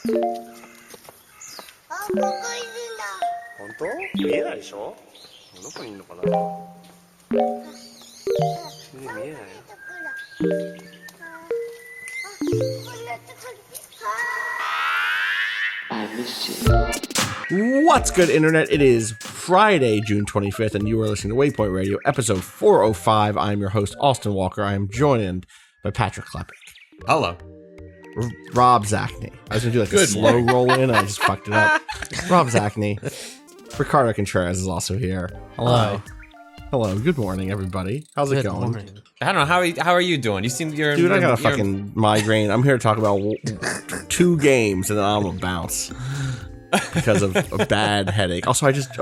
本当？見えないでしょ？どこにいるのかな？見えないよ。What's good, Internet? It is Friday, June 25th, and you are listening to Waypoint Radio, episode 405. I'm your host, Austin Walker. I am joined by Patrick Klepek. Hello. Rob Zachney. I was going to do like a slow roll in, and I just fucked it up. Rob Zachney. Ricardo Contreras is also here. Hello. Hello. Good morning, everybody. How's it going? Morning. I don't know. How are you doing? You seem you're... Dude, I got a you're, fucking migraine. I'm here to talk about 2 games, and then I'm going to bounce. Because of a bad headache. Also, I just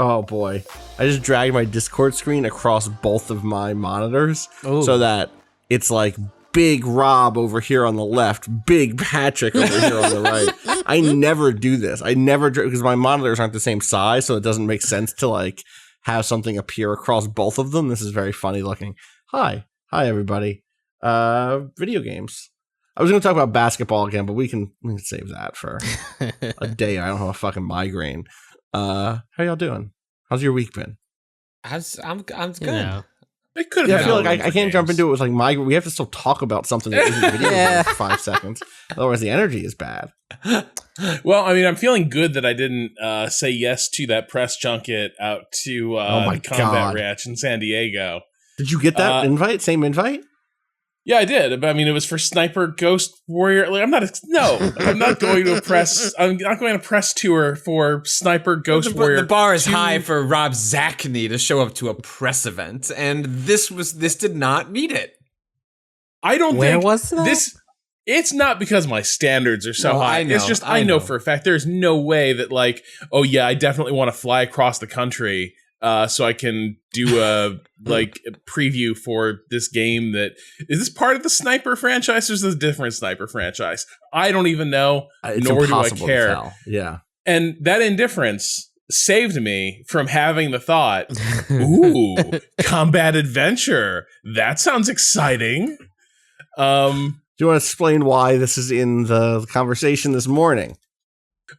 dragged my Discord screen across both of my monitors so that it's like big Rob over here on the left, big Patrick over here on the right. I never do this. Because my monitors aren't the same size, so it doesn't make sense to like have something appear across both of them. This is very funny looking. Hi everybody. Video games. I was going to talk about basketball again, but we can save that for a day. I don't have a fucking migraine. How y'all doing? How's your week been? I'm good. You know. It could I have feel like I can't jump into it with like migraine. We have to still talk about something that isn't video games for 5 seconds. Otherwise, the energy is bad. Well, I mean, I'm feeling good that I didn't say yes to that press junket out to the Combat Ranch in San Diego. Did you get that invite? Same invite? Yeah, I did. But I mean, it was for Sniper Ghost Warrior. Like, I'm not going to a press. I'm not going to press tour for Sniper Ghost Warrior. The bar is high for Rob Zachney to show up to a press event, and this did not meet it. I don't Where think was that? this. It's not because my standards are so high. It's just I know for a fact there's no way that like, oh yeah, I definitely want to fly across the country. So I can do a like a preview for this game that is this part of the Sniper franchise or is this a different Sniper franchise? I don't even know, nor do I care. To tell. Yeah. And that indifference saved me from having the thought, ooh, combat adventure. That sounds exciting. Do you want to explain why this is in the conversation this morning?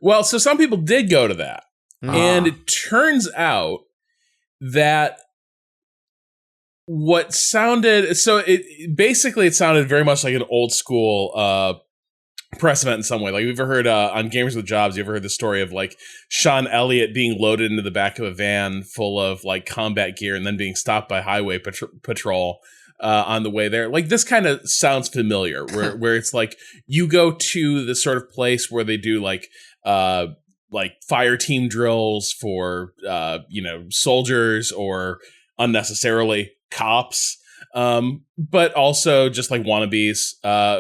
Well, so some people did go to that. And it turns out that what sounded it sounded very much like an old school press event in some way. Like you've ever heard on Gamers with Jobs, you ever heard the story of like Sean Elliott being loaded into the back of a van full of like combat gear and then being stopped by highway patrol on the way there. Like this kind of sounds familiar where it's like you go to this sort of place where they do like fire team drills for soldiers or unnecessarily cops, but also just like wannabes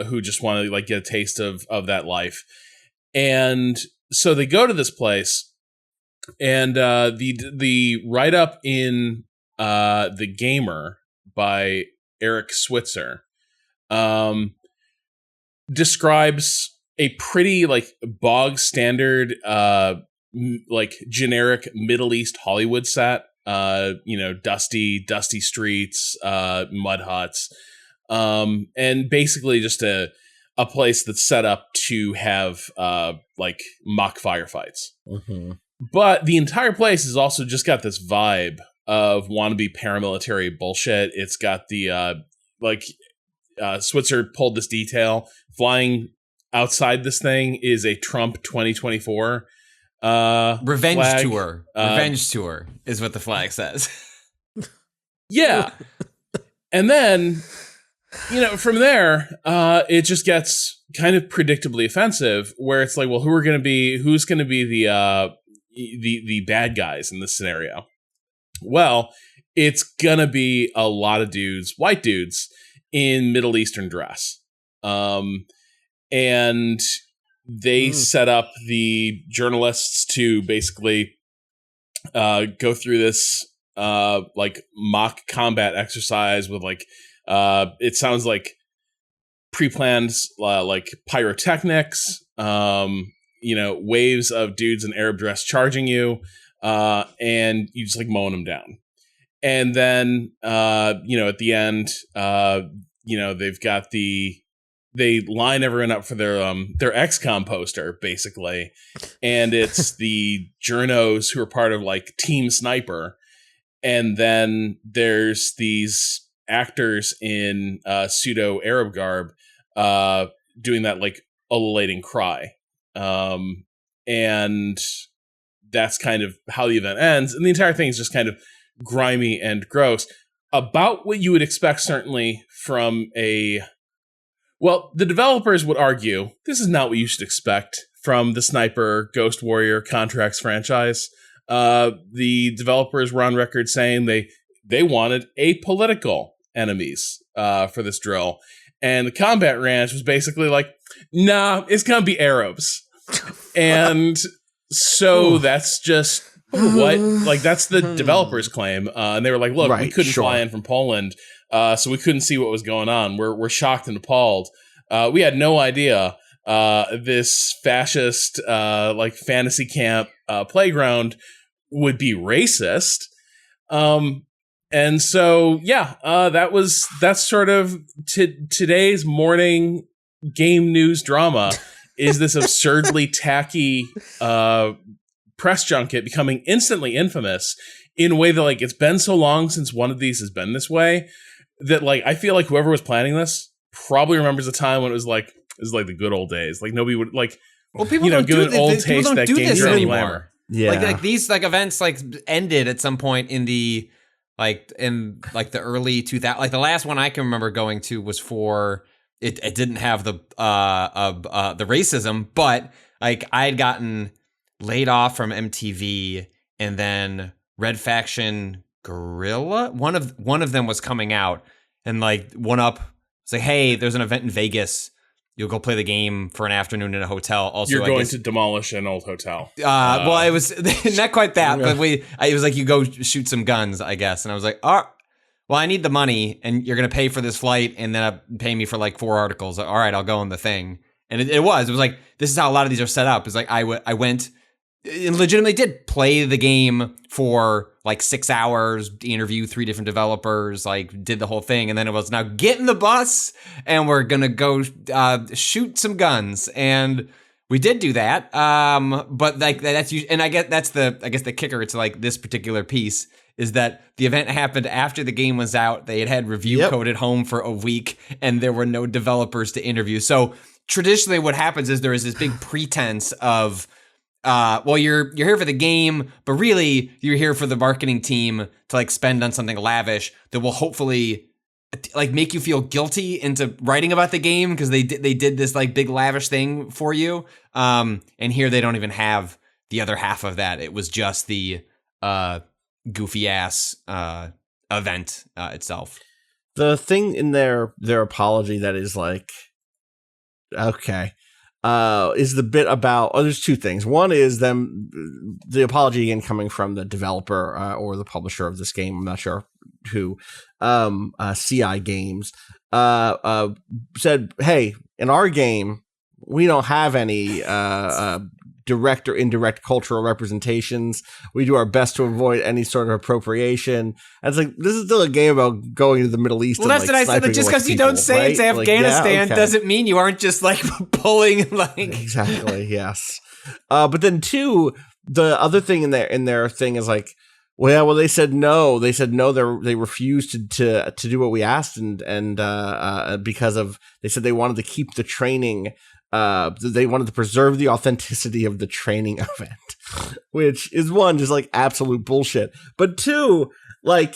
who just want to like get a taste of that life. And so they go to this place, and the write up in The Gamer by Eric Switzer describes a pretty like bog standard like generic Middle East Hollywood set, dusty streets, mud huts, and basically just a place that's set up to have like mock firefights. Mm-hmm. But the entire place has also just got this vibe of wannabe paramilitary bullshit. It's got the Switzer pulled this detail. Flying outside this thing is a Trump 2024 revenge flag. tour. Revenge tour is what the flag says. Yeah. And then, from there, it just gets kind of predictably offensive where it's like, well, who's going to be the bad guys in this scenario? Well, it's going to be a lot of dudes, white dudes in Middle Eastern dress. And they set up the journalists to basically go through this like mock combat exercise with like it sounds like pre-planned like pyrotechnics, waves of dudes in Arab dress charging you, and you just like mowing them down. And then at the end, they've got the they line everyone up for their XCOM poster, basically. And it's the journos who are part of like Team Sniper. And then there's these actors in pseudo Arab garb doing that like ululating cry. And that's kind of how the event ends. And the entire thing is just kind of grimy and gross. About what you would expect, certainly, from a... Well, the developers would argue this is not what you should expect from the Sniper Ghost Warrior Contracts franchise. The developers were on record saying they wanted apolitical enemies for this drill. And the Combat Ranch was basically like, nah, it's going to be Arabs. And so that's just what, like, that's the developers' claim. And they were like, look, we couldn't fly in from Poland, so we couldn't see what was going on. We're shocked and appalled. We had no idea this fascist, like, fantasy camp playground would be racist. And so, that's sort of today's morning game news drama is this absurdly tacky press junket becoming instantly infamous in a way that, like, it's been so long since one of these has been this way that, like, I feel like whoever was planning this probably remembers a time when it was like the good old days. Like, nobody would, like, well, people don't give do an old taste that do game this journey anymore. glamour. Yeah. Like these like events like ended at some point in the the early 2000s. Like the last one I can remember going to was for it didn't have the racism, but like I'd gotten laid off from MTV, and then Red Faction Guerrilla, one of them was coming out, and like One Up was like, hey, there's an event in Vegas. You'll go play the game for an afternoon in a hotel. Also, you're going to demolish an old hotel. Well, it was not quite that, but it was like you go shoot some guns, I guess. And I was like, oh, well, I need the money, and you're going to pay for this flight, and then pay me for like 4 articles. All right, I'll go on the thing. And it was like, this is how a lot of these are set up. It's like I went and legitimately did play the game for like 6 hours, interview 3 different developers, like did the whole thing. And then it was, now get in the bus and we're going to go shoot some guns. And we did do that. But like that's, and I guess the kicker, it's like this particular piece is that the event happened after the game was out. They had review code at home for a week, and there were no developers to interview. So traditionally what happens is there is this big pretense of, well, you're here for the game, but really you're here for the marketing team to like spend on something lavish that will hopefully like make you feel guilty into writing about the game because they did this like big lavish thing for you. And here they don't even have the other half of that. It was just the goofy ass event itself. The thing in their apology that is like, okay, is the bit about, there's 2 things. One is the apology again coming from the developer or the publisher of this game, I'm not sure who, CI Games, said, hey, in our game, we don't have any direct or indirect cultural representations. We do our best to avoid any sort of appropriation. And it's like, this is still a game about going to the Middle East. Well, and, that's what I said. Like, just because you don't say right? it's Afghanistan okay. doesn't mean you aren't just like pulling like exactly. Yes. But then 2, the other thing in their thing is like, well, they said no. They said no. They refused to do what we asked, and because of, they said they wanted to keep the training. They wanted to preserve the authenticity of the training event, which is, 1, just like absolute bullshit. But 2, like,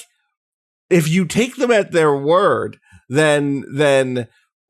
if you take them at their word, then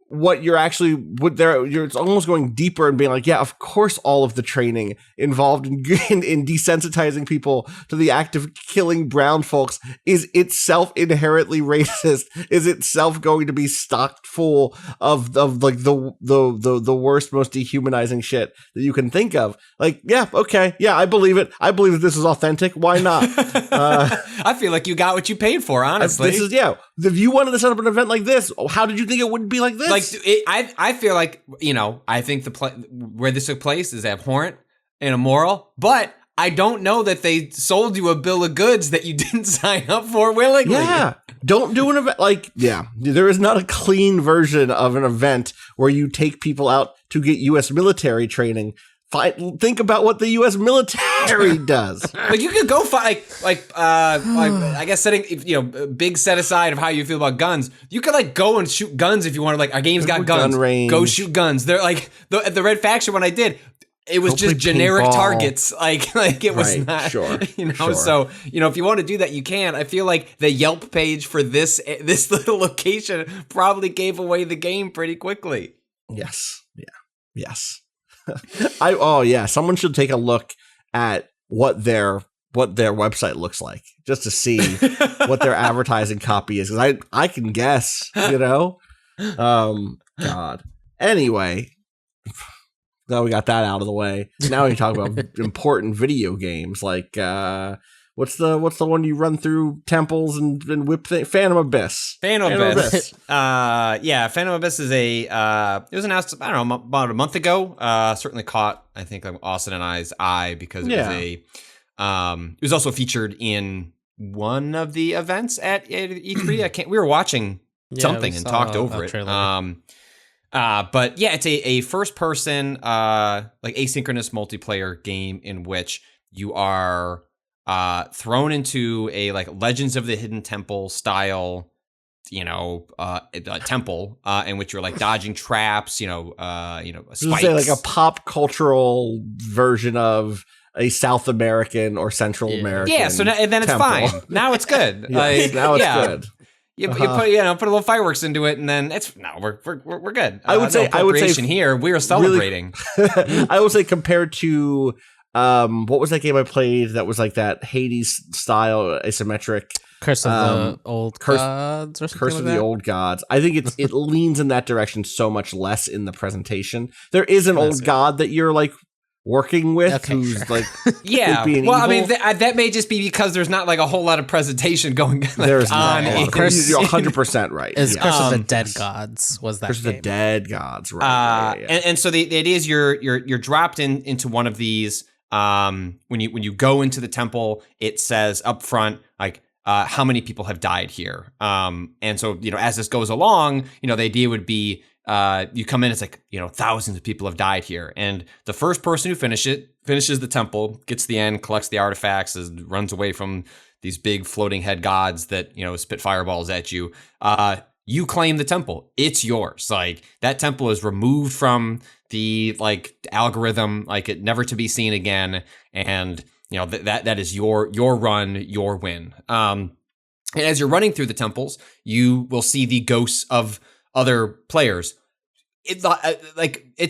what you're actually, you're almost going deeper and being like, yeah, of course, all of the training involved in desensitizing people to the act of killing brown folks is itself inherently racist, is itself going to be stocked full of like the worst, most dehumanizing shit that you can think of. Like, yeah, okay, yeah, I believe it. I believe that this is authentic. Why not? I feel like you got what you paid for, honestly. This is, if you wanted to set up an event like this, how did you think it wouldn't be like this? Like, I feel like, I think where this took place is abhorrent and immoral, but I don't know that they sold you a bill of goods that you didn't sign up for willingly. Yeah. Don't do an event there is not a clean version of an event where you take people out to get U.S. military training. Think about what the U.S. military does. Like you could go fight, I guess setting, big set aside of how you feel about guns. You could like go and shoot guns if you want to. Like our game's got guns. Go shoot guns. They're like the Red Faction when I did. It was just generic targets, like it was not, sure. So if you want to do that, you can. I feel like the Yelp page for this little location probably gave away the game pretty quickly. Yes, yes. Someone should take a look at what their website looks like just to see what their advertising copy is, because I can guess, God. Anyway. Now we got that out of the way. Now we can talk about important video games like what's the one you run through temples and whip thing? Phantom Abyss. Phantom Abyss. Phantom Abyss is it was announced about a month ago. Certainly caught I think Austin and I's eye because it was also featured in one of the events at E3. We were watching something and talked over it. But yeah, it's a first person, like asynchronous multiplayer game in which you are, thrown into a like Legends of the Hidden Temple style, temple, in which you're like dodging traps, spikes. Like a pop cultural version of a South American or Central American. Yeah. So then it's fine. Now it's good. Now it's good. You put a little fireworks into it, and then we're good. I would say here we are celebrating. Really, I would say compared to what was that game I played that was like that Hades style asymmetric Curse of the Old Gods or something Curse of the Old Gods. I think it leans in that direction so much less in the presentation. There is an old god that you're like working with who's like well I mean that may just be because there's not like a whole lot of presentation going on. There's not you're 100% right. Curse of the Dead Gods was that Curse game. of the Dead Gods, right. And so the idea is you're dropped into one of these when you go into the temple, it says up front like how many people have died here, and so as this goes along, the idea would be you come in, it's like, thousands of people have died here. And the first person who finishes the temple, gets to the end, collects the artifacts, runs away from these big floating head gods that, spit fireballs at you. You claim the temple. It's yours. Like that temple is removed from the algorithm, like it never to be seen again. And, that is your run, your win. And as you're running through the temples, you will see the ghosts of other players. It's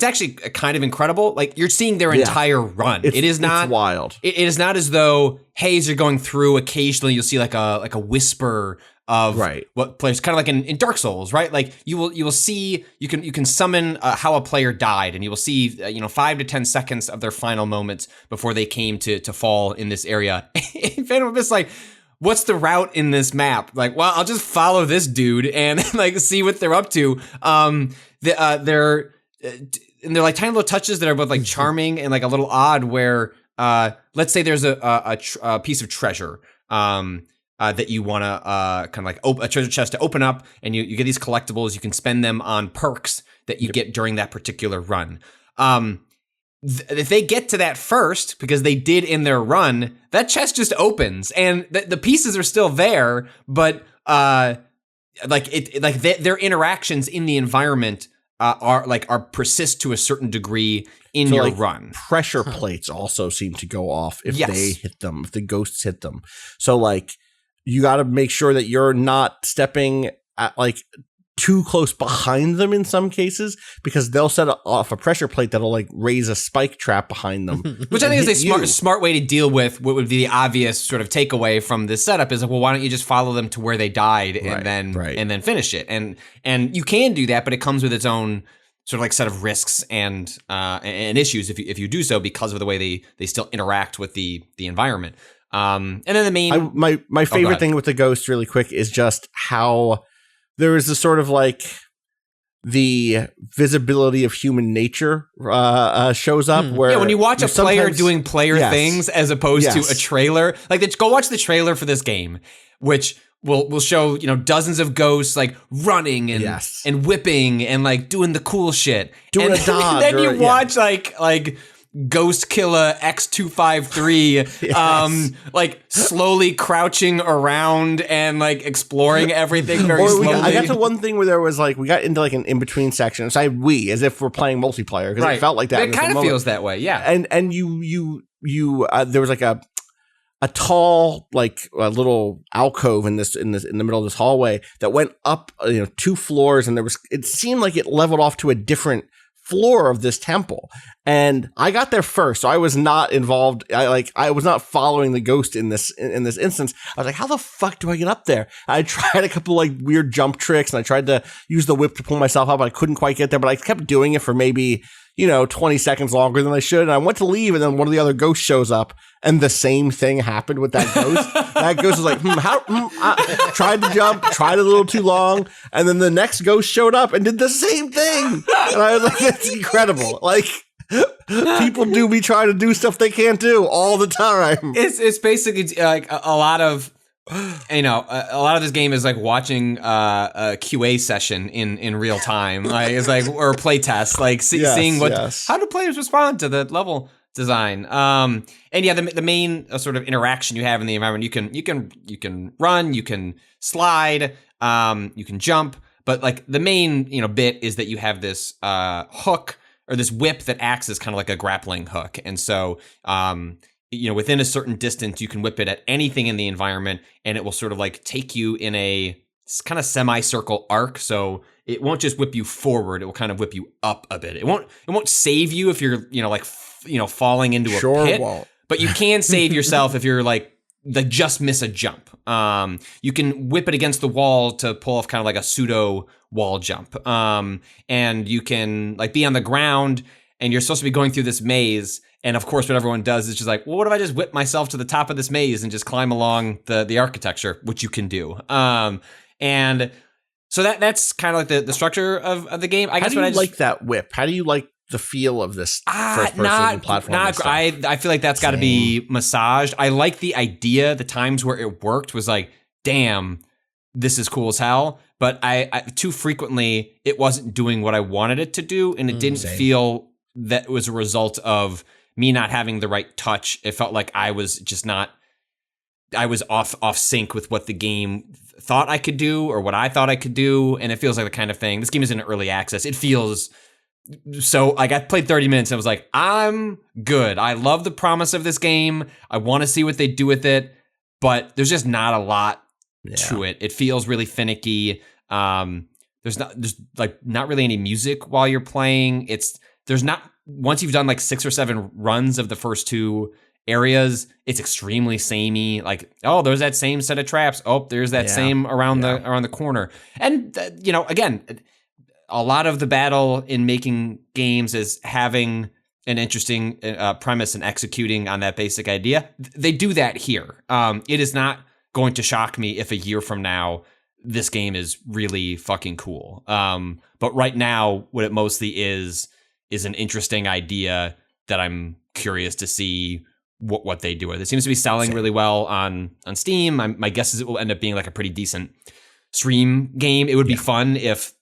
actually kind of incredible. Like you're seeing their entire run. It's wild. It is not as though, hey, as you're going through, occasionally you'll see like a whisper of what players, kind of like in Dark Souls, right? Like you will see, you can summon how a player died, and you will see 5 to 10 seconds of their final moments before they came to fall in this area. In Phantom Abyss, like, what's the route in this map? Like, well, I'll just follow this dude and like see what they're up to. They're like tiny little touches that are both like charming and like a little odd. Where let's say there's a piece of treasure that you want to kind of like a treasure chest to open up, and you get these collectibles. You can spend them on perks that you get during that particular run. If they get to that first, because they did in their run, that chest just opens, and the pieces are still there, but their interactions in the environment are persist to a certain degree in your run. Pressure plates also seem to go off if they hit them, if the ghosts hit them. So like you got to make sure that you're not stepping at like too close behind them in some cases, because they'll set off a pressure plate that'll like raise a spike trap behind them. Which I think is a smart way to deal with what would be the obvious sort of takeaway from this setup is like, well, why don't you just follow them to where they died and then finish it? And you can do that, but it comes with its own sort of like set of risks and issues if you do so, because of the way they still interact with the environment. And then the main my favorite thing with the ghost really quick is just how there is this sort of like the visibility of human nature shows up. Where when you watch a player doing player things as opposed to a trailer, like go watch the trailer for this game, which will show dozens of ghosts like running and whipping and like doing the cool shit, doing a dodge. Then you watch like Ghost Killer X253, like slowly crouching around and like exploring everything very slowly. I got to one thing where there was like, we got into like an in-between section. So as if we're playing multiplayer, because it felt like that. It kind of feels that way, yeah. And you there was like a tall, like a little alcove in the middle of this hallway that went up 2 floors, and it seemed like it leveled off to a different floor of this temple, and I got there first, so I was not involved. I was not following the ghost in this instance. I was like, how the fuck do I get up there? I tried a couple like weird jump tricks, and I tried to use the whip to pull myself up. I couldn't quite get there, but I kept doing it for maybe 20 seconds longer than I should. And I went to leave, and then one of the other ghosts shows up, and the same thing happened with that ghost. That ghost was like, I tried to jump, tried a little too long, and then the next ghost showed up and did the same thing. And I was like, that's incredible. Like, people do be trying to do stuff they can't do all the time. It's basically like a lot of a lot of this game is like watching a QA session in real time. Like it's like, or a play test, like seeing how do players respond to the level design. And yeah, the main sort of interaction you have in the environment, you can run, you can slide, you can jump, but like the main bit is that you have this hook or this whip that acts as kind of like a grappling hook, and so within a certain distance, you can whip it at anything in the environment, and it will sort of like take you in a kind of semicircle arc. So it won't just whip you forward; it will kind of whip you up a bit. It won't save you if you're falling into a pit, but you can save yourself if you're like just miss a jump. You can whip it against the wall to pull off kind of like a pseudo wall jump. And you can like be on the ground, and you're supposed to be going through this maze. And of course, what everyone does is just like, well, what if I just whip myself to the top of this maze and just climb along the architecture, which you can do. And so that's kind of like the structure of the game. I guess. How do you like that whip? How do you like the feel of this first person platform? I feel like that's got to be massaged. I like the idea. The times where it worked was like, damn, this is cool as hell. But I too frequently it wasn't doing what I wanted it to do, and it didn't feel that it was a result of me not having the right touch. It felt like I was off sync with what the game thought I could do or what I thought I could do. And it feels like the kind of thing, this game is in early access. It feels so like I played 30 minutes and I was like, I'm good. I love the promise of this game. I want to see what they do with it, but there's just not a lot to it. It feels really finicky. There's not really any music while you're playing. Once you've done like 6 or 7 runs of the first 2 areas, it's extremely samey. Like, oh, there's that same set of traps. Oh, there's that same around the corner. And again, a lot of the battle in making games is having an interesting premise and executing on that basic idea. They do that here. It is not going to shock me if a year from now this game is really fucking cool. But right now, what it mostly is an interesting idea that I'm curious to see what they do with. It seems to be selling really well on Steam. My guess is it will end up being like a pretty decent stream game. It would be fun if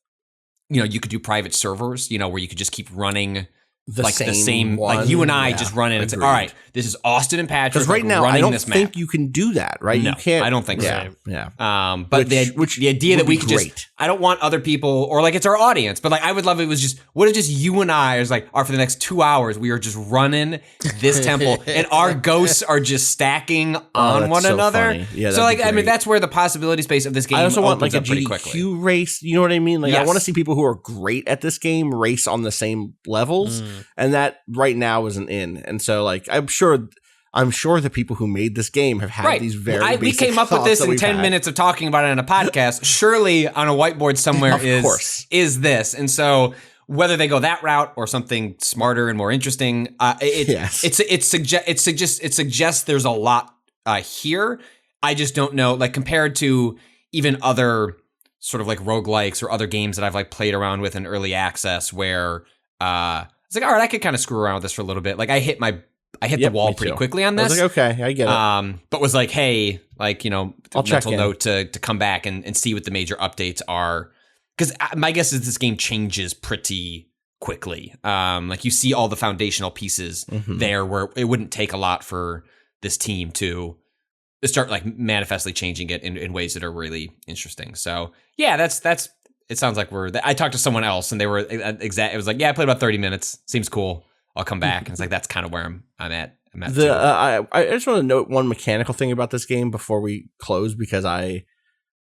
you could do private servers, where you could just keep running the same one. Like you and I just run in and say, all right, this is Austin and Patrick. Because right now, I don't think you can do that, right? No, you can't. I don't think so. Yeah. But the idea that we could just, I don't want other people, or like it's our audience, but like I would love it was just, what if just you and I was like, for the next 2 hours, we are just running this temple and our ghosts are just stacking on one another. Funny. Yeah, so like, I mean, that's where the possibility space of this game opens up pretty quickly. I also want like a GDQ race, you know what I mean? Like I want to see people who are great at this game race on the same levels. And that right now isn't in. And so like I'm sure the people who made this game have had these very basic we came up with this in 10 minutes of talking about it on a podcast. Surely on a whiteboard somewhere is this. And so whether they go that route or something smarter and more interesting, it suggests there's a lot here. I just don't know, like compared to even other sort of like roguelikes or other games that I've like played around with in early access where it's like, all right, I could kind of screw around with this for a little bit. Like I hit the wall pretty quickly on this. I was like, okay, I get it. But was like, hey, like, I'll check mental in. note to come back and see what the major updates are. Because my guess is this game changes pretty quickly. Like you see all the foundational pieces there where it wouldn't take a lot for this team to start like manifestly changing it in ways that are really interesting. So yeah, that's it sounds like I talked to someone else and they were it was like, yeah, I played about 30 minutes. Seems cool. I'll come back. And it's like, that's kind of where I'm at. I just want to note one mechanical thing about this game before we close, because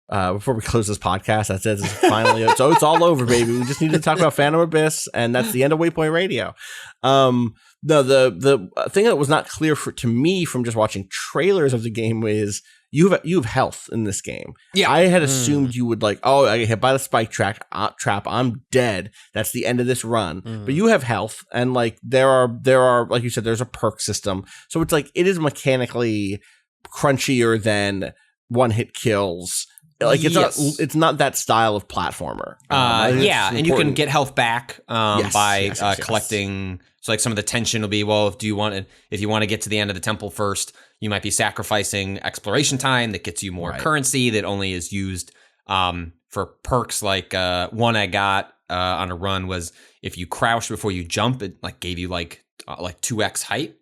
before we close this podcast, that's it. It's finally, so it's all over, baby. We just need to talk about Phantom Abyss, and that's the end of Waypoint Radio. The thing that was not clear to me from just watching trailers of the game is you have health in this game. Yeah, I had assumed you would like, oh, I get hit by the spike trap, I'm dead. That's the end of this run. But you have health, and like there are like you said, there's a perk system, so it's like it is mechanically crunchier than one hit kills. Like it's not that style of platformer. And you can get health back by yes. collecting. So like some of the tension will be, well, if you want to get to the end of the temple first, you might be sacrificing exploration time that gets you more currency that only is used for perks. Like one I got on a run was if you crouched before you jump, it like gave you like 2x height,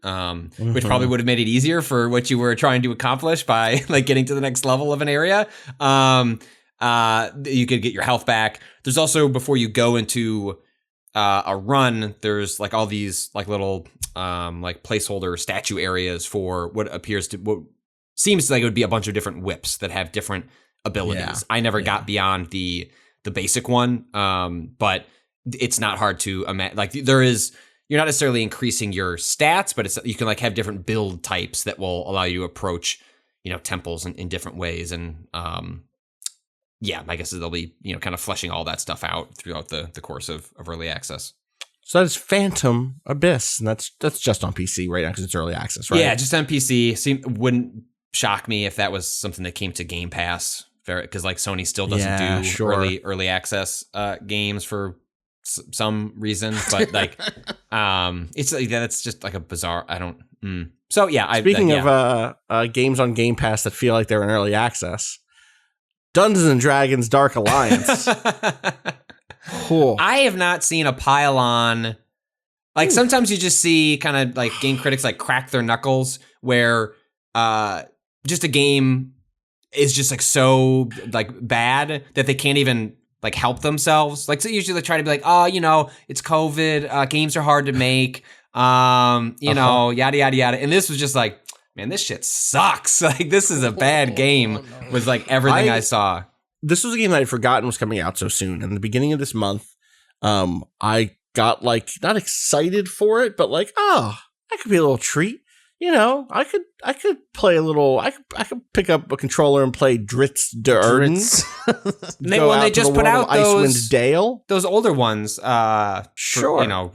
which probably would have made it easier for what you were trying to accomplish by like getting to the next level of an area. You could get your health back. There's also, before you go into a run, there's like all these like little like placeholder statue areas for what seems like it would be a bunch of different whips that have different abilities. Yeah. I never got beyond the basic one, but it's not hard to imagine. Like you're not necessarily increasing your stats, but you can like have different build types that will allow you to approach, temples in different ways. And my guess is they'll be, kind of fleshing all that stuff out throughout the course of early access. So that is Phantom Abyss, and that's just on PC right now because it's early access, right? Yeah, just on PC. Wouldn't shock me if that was something that came to Game Pass, because like Sony still doesn't do early access games for some reason, but like it's like that's just like a bizarre. I don't. So yeah. Speaking of games on Game Pass that feel like they're in early access, Dungeons and Dragons: Dark Alliance. Cool. I have not seen a pile-on. Like sometimes you just see kind of like game critics like crack their knuckles where just a game is just like so like bad that they can't even like help themselves. Like so usually they try to be like, oh, it's COVID, games are hard to make, yada yada yada. And this was just like, man, this shit sucks. Like this is a bad game. Was like everything I saw. This was a game that I'd forgotten was coming out so soon. And in the beginning of this month, I got like not excited for it, but like, that could be a little treat. I could play a little. I could pick up a controller and play Dritz Der Erden. They just put out Icewind Dale, those older ones.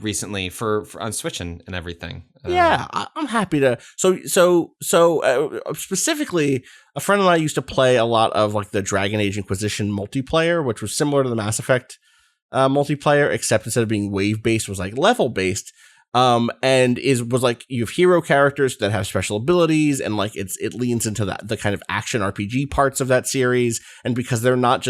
Recently for on Switch and everything. Yeah, I'm happy to. So specifically, a friend and I used to play a lot of like the Dragon Age Inquisition multiplayer, which was similar to the Mass Effect multiplayer, except instead of being wave based, was like level based. And was like you have hero characters that have special abilities, and like it leans into the kind of action RPG parts of that series. And because you're not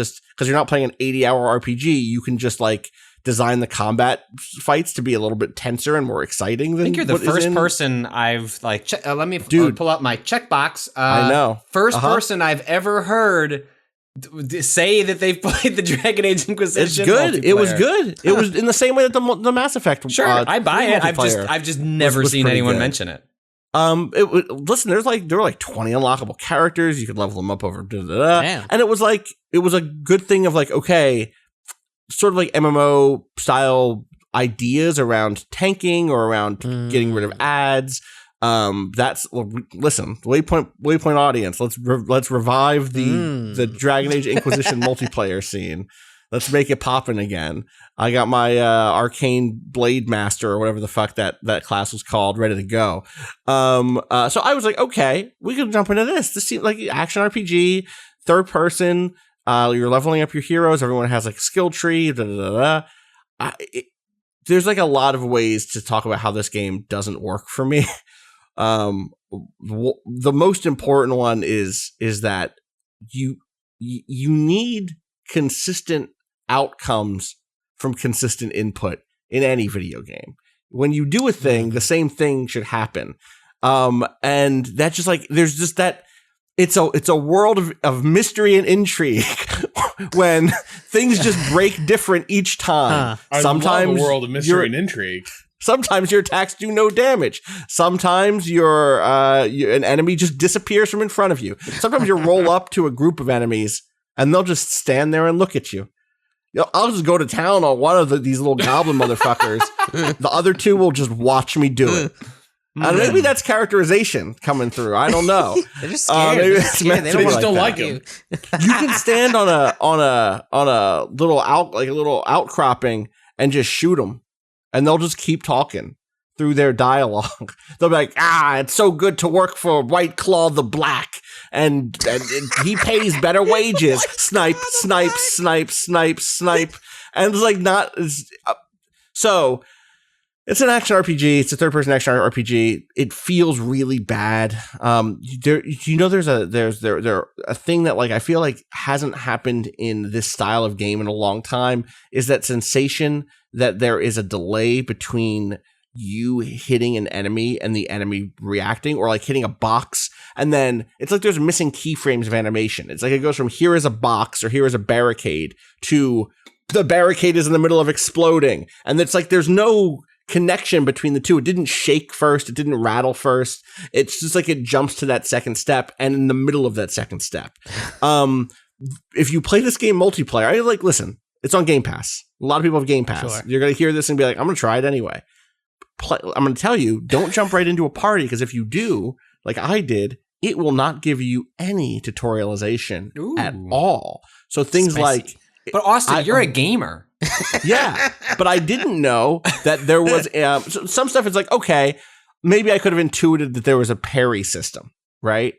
playing an 80-hour RPG, you can just like design the combat fights to be a little bit tenser and more exciting than. I think you're the first person I've like. Let me pull out my checkbox. I know. First person I've ever heard say that they've played the Dragon Age Inquisition. It's good. It was good. It was in the same way that the Mass Effect. Sure, I buy it. I've just never seen anyone mention it. Listen, there were like 20 unlockable characters. You could level them up over. And it was a good thing of like, okay, sort of like MMO style ideas around tanking or around getting rid of ads. Listen, Waypoint audience. Let's revive the Dragon Age Inquisition multiplayer scene. Let's make it poppin' again. I got my Arcane Blade Master or whatever the fuck that class was called ready to go. So I was like, okay, we could jump into this. This seems like action RPG, third person. You're leveling up your heroes. Everyone has like a skill tree. There's like a lot of ways to talk about how this game doesn't work for me. The most important one is that you need consistent outcomes from consistent input in any video game. When you do a thing, the same thing should happen. And that's just like, there's just that, it's a world of mystery and intrigue when things just break different each time. Sometimes I love a world of mystery and intrigue. Sometimes your attacks do no damage. Sometimes an enemy just disappears from in front of you. Sometimes you roll up to a group of enemies and they'll just stand there and look at you. I'll just go to town on one of these little goblin motherfuckers. The other two will just watch me do it. And maybe that's characterization coming through. I don't know. They're just scared. They just don't like him. You can stand on a little outcropping and just shoot them, and they'll just keep talking through their dialogue. They'll be like, it's so good to work for White Claw the Black, and he pays better wages. Snipe, snipe, snipe, snipe, snipe. And it's like so it's an action RPG. It's a third-person action RPG. It feels really bad. There's a thing that like I feel like hasn't happened in this style of game in a long time, is that sensation that there is a delay between you hitting an enemy and the enemy reacting, or like hitting a box, and then it's like there's missing keyframes of animation. It's like it goes from here is a box or here is a barricade to the barricade is in the middle of exploding, and it's like there's no connection between the two. It didn't shake first. It didn't rattle first. It's just like it jumps to that second step, and in the middle of that second step. If you play this game multiplayer, listen, it's on Game Pass. A lot of people have Game Pass. Sure. You're going to hear this and be like, I'm going to try it anyway. I'm going to tell you, don't jump right into a party, because if you do, like I did, it will not give you any tutorialization at all. So things like... But Austin, you're a gamer. Yeah, but I didn't know that there was some stuff. It's like, okay, maybe I could have intuited that there was a parry system, right?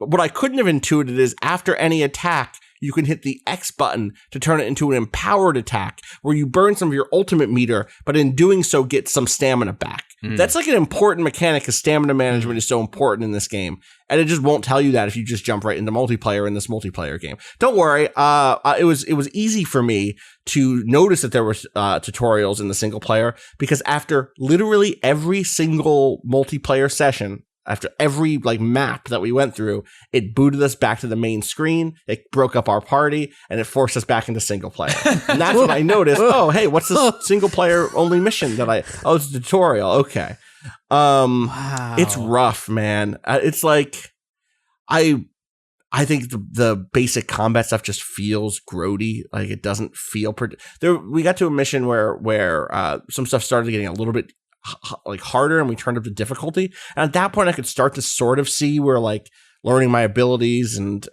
But what I couldn't have intuited is after any attack, you can hit the X button to turn it into an empowered attack where you burn some of your ultimate meter, but in doing so, get some stamina back. That's like an important mechanic, because stamina management is so important in this game. And it just won't tell you that if you just jump right into multiplayer in this multiplayer game. Don't worry. It was easy for me to notice that there were tutorials in the single player, because after literally every single multiplayer session, after every map that we went through, it booted us back to the main screen. It broke up our party, and it forced us back into single player. And that's when I noticed, oh, hey, what's this single player only mission that it's a tutorial. Okay. Wow. It's rough, man. It's like, I think the basic combat stuff just feels grody. Like it doesn't feel we got to a mission where some stuff started getting a little bit harder, and we turned up the difficulty, and at that point I could start to sort of see where learning my abilities and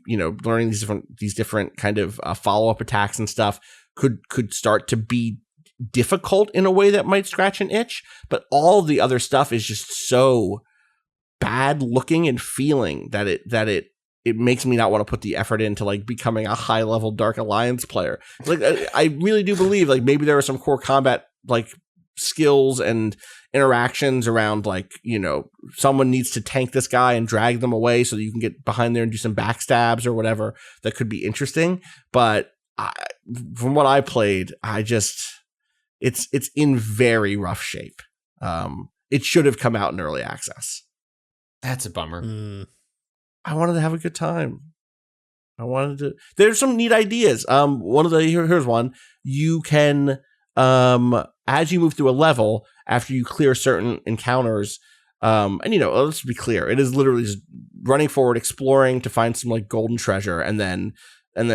learning these different kind of follow-up attacks and stuff could start to be difficult in a way that might scratch an itch. But all the other stuff is just so bad looking and feeling that it makes me not want to put the effort into becoming a high level Dark Alliance player. I really do believe maybe there are some core combat skills and interactions around someone needs to tank this guy and drag them away so that you can get behind there and do some backstabs or whatever that could be interesting. But from what I played, it's in very rough shape. It should have come out in early access. That's a bummer. I wanted to have a good time. There's some neat ideas. Here's one. You can, as you move through a level, after you clear certain encounters, let's be clear, it is literally just running forward, exploring to find some golden treasure, and then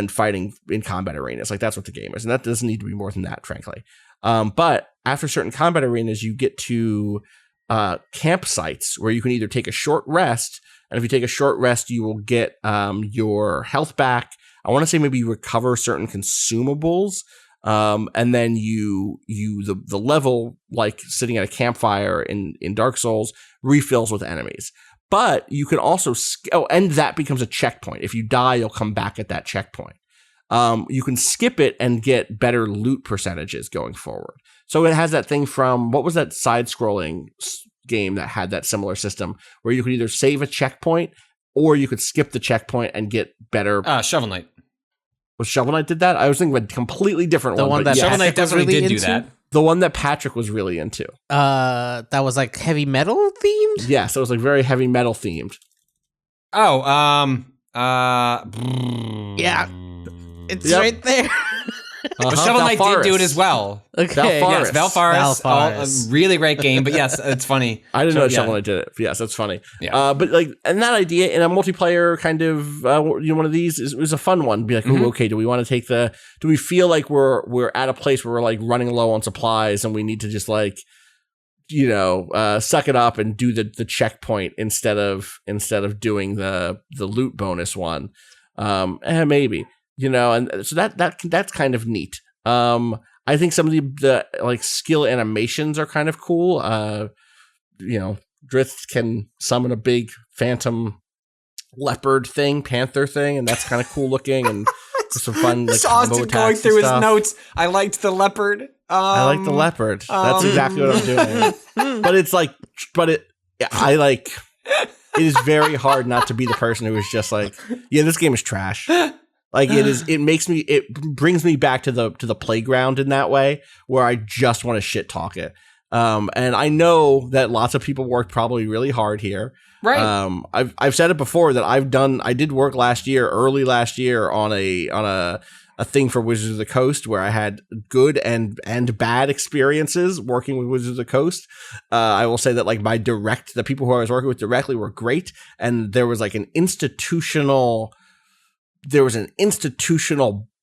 fighting in combat arenas. That's what the game is, and that doesn't need to be more than that, frankly. But after certain combat arenas, you get to campsites where you can either take a short rest, and if you take a short rest, you will get your health back. I want to say maybe you recover certain consumables. And then the level, sitting at a campfire in Dark Souls, refills with enemies. But you can also and that becomes a checkpoint. If you die, you'll come back at that checkpoint. you can skip it and get better loot percentages going forward. So it has that thing from, what was that side-scrolling game that had that similar system where you could either save a checkpoint or you could skip the checkpoint and get better. Shovel Knight. Was Shovel Knight did that? I was thinking of a completely different The one. one but that yeah, Shovel Knight Patrick was definitely really did do into? that. the one that Patrick was really into. That was like heavy metal themed. Yes, it was like very heavy metal themed. Oh, Yeah, it's Yep. right there. But Shovel Knight did do it Valfaris. as well. Okay. Valfaris. Yes, Valfaris. Valfaris. A really great game, but yes, it's funny. I didn't know Yeah. Shovel Knight did it. Yes, that's funny. Yeah. But like, and that idea in a multiplayer kind of, one of these was a fun one. Be like, Mhm. ooh, okay, do we want to take do we feel like we're at a place where we're like running low on supplies and we need to just like, suck it up and do the checkpoint instead of doing the loot bonus one. Maybe, and so that's kind of neat. I think some of the like skill animations are kind of cool. Drith can summon a big phantom leopard thing, panther thing, and that's kind of cool looking and some fun like combo Austin attacks going and through his stuff. notes. I liked the leopard. I like the leopard. That's exactly what I'm doing. But it's like, it is very hard not to be the person who is just like, yeah, this game is trash. Like it brings me back to the playground in that way where I just want to shit talk it. And I know that lots of people worked probably really hard here. Right. I've said it before that I did work early last year on a thing for Wizards of the Coast where I had good and bad experiences working with Wizards of the Coast. I will say that like the people who I was working with directly were great. And there was like an institutional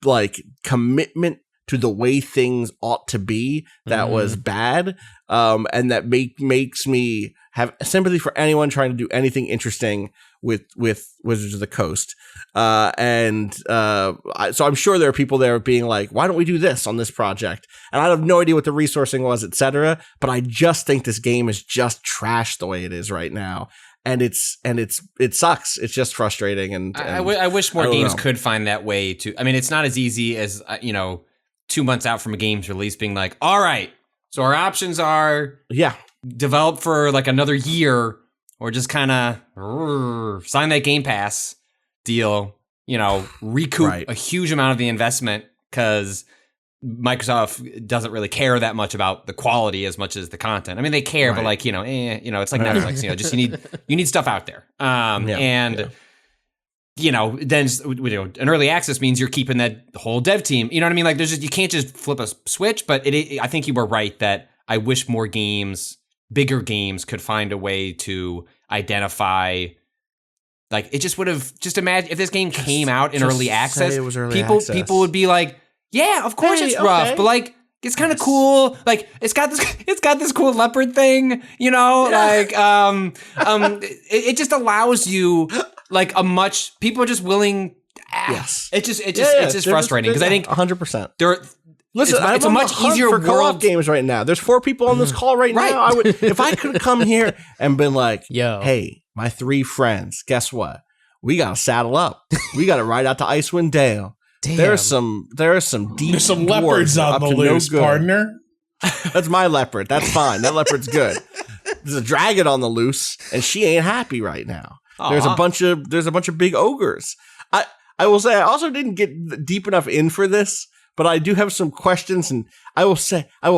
like commitment to the way things ought to be that was bad. And that makes me have sympathy for anyone trying to do anything interesting with Wizards of the Coast. So I'm sure there are people there being like, why don't we do this on this project? And I have no idea what the resourcing was, etc. But I just think this game is just trash the way it is right now. And it sucks. It's just frustrating. And I wish more I don't games know. could find that way to. I mean, it's not as easy as 2 months out from a game's release, being like, all right, so our options are develop for like another year, or just kind of sign that Game Pass deal. Recoup Right. a huge amount of the investment because Microsoft doesn't really care that much about the quality as much as the content. I mean, they care, but like, it's like Netflix, just you need stuff out there. Then an early access means you're keeping that whole dev team. You know what I mean? Like you can't just flip a switch, but I think you were right that I wish more games, bigger games could find a way to identify. Like it just would have just imagine if this game came out in early access, it was early people access. would be like, yeah, of course Hey, it's rough, okay. but like it's kind of cool. Like it's got this cool leopard thing, like it just allows you like people are just willing. Yes. It's just frustrating because I think 100%. Listen, I'm it's a on the much hunt easier for co-op world. games right now. There's 4 people on this call right now. I would, if I could come here and been like, Yo. hey, my 3 friends, guess what? We gotta saddle up. We gotta ride out to Icewind Dale. Damn. There are some deep There's some dwarves leopards on up the to no loose, good. partner. That's my leopard. That's fine. That leopard's good. There's a dragon on the loose, and she ain't happy right now. There's a bunch of big ogres. I will say I also didn't get deep enough in for this, but I do have some questions, and I will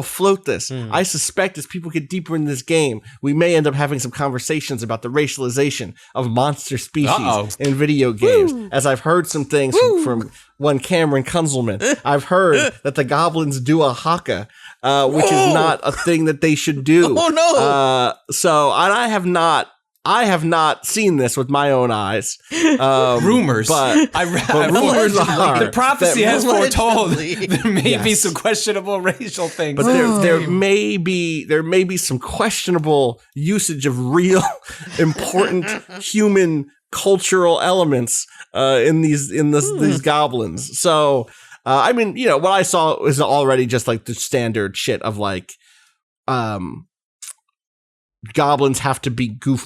float this. I suspect as people get deeper in this game, we may end up having some conversations about the racialization of monster species in video games. As I've heard some things from one Cameron Kunzelman. I've heard that the goblins do a haka, which is not a thing that they should do. Oh no! So I have not seen this with my own eyes. Rumors, but rumors are the prophecy that- has foretold Allegedly. there may be Yes. some questionable racial things. But there may be some questionable usage of real important human cultural elements in these goblins. So I mean, what I saw was already just like the standard shit of like goblins have to be goofy,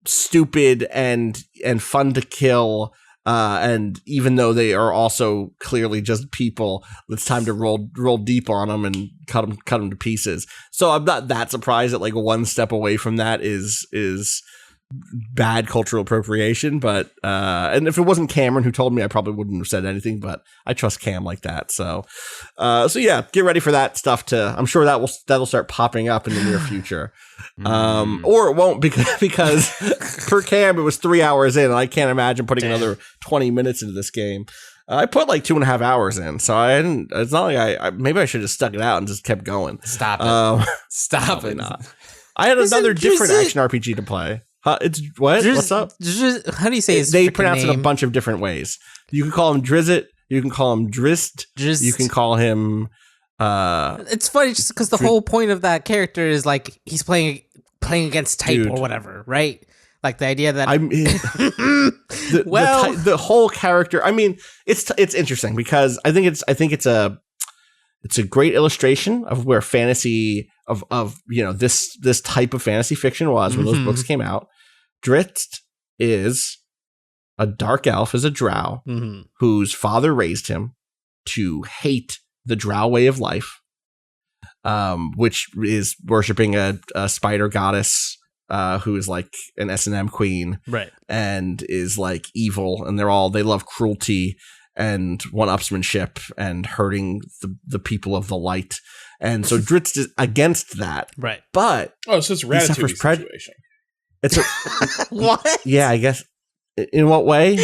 stupid, and fun to kill. And even though they are also clearly just people, it's time to roll deep on them and cut them to pieces. So I'm not that surprised that like one step away from that is bad cultural appropriation. But and if it wasn't Cameron who told me, I probably wouldn't have said anything. But I trust Cam like that. So yeah, get ready for that stuff I'm sure that'll start popping up in the near future. Or it won't because for Cam it was 3 hours in, and I can't imagine putting another 20 minutes into this game. I put like 2.5 hours in, so I didn't. It's not like I maybe I should have stuck it out and just kept going. Stop it! Stop it! Not. I had another different action RPG to play. It's what? What's up? How do you say his They pronounce name? it a bunch of different ways. You can call him Drizzit. You can call him Drist. You can call him. It's funny just because the whole point of that character is like he's playing against type or whatever, right? Like the idea that the whole character. I mean, it's interesting because I think it's a great illustration of where fantasy of this type of fantasy fiction was when those books came out. Drizzt is a dark elf, is a drow whose father raised him to hate the drow way of life, which is worshiping a spider goddess who is like an S&M queen, right? And is like evil, and they love cruelty and one-upsmanship and hurting the people of the light. And so Drizzt is against that, right? But so it's a Ratatouille situation. It's a what? Yeah, I guess. In what way?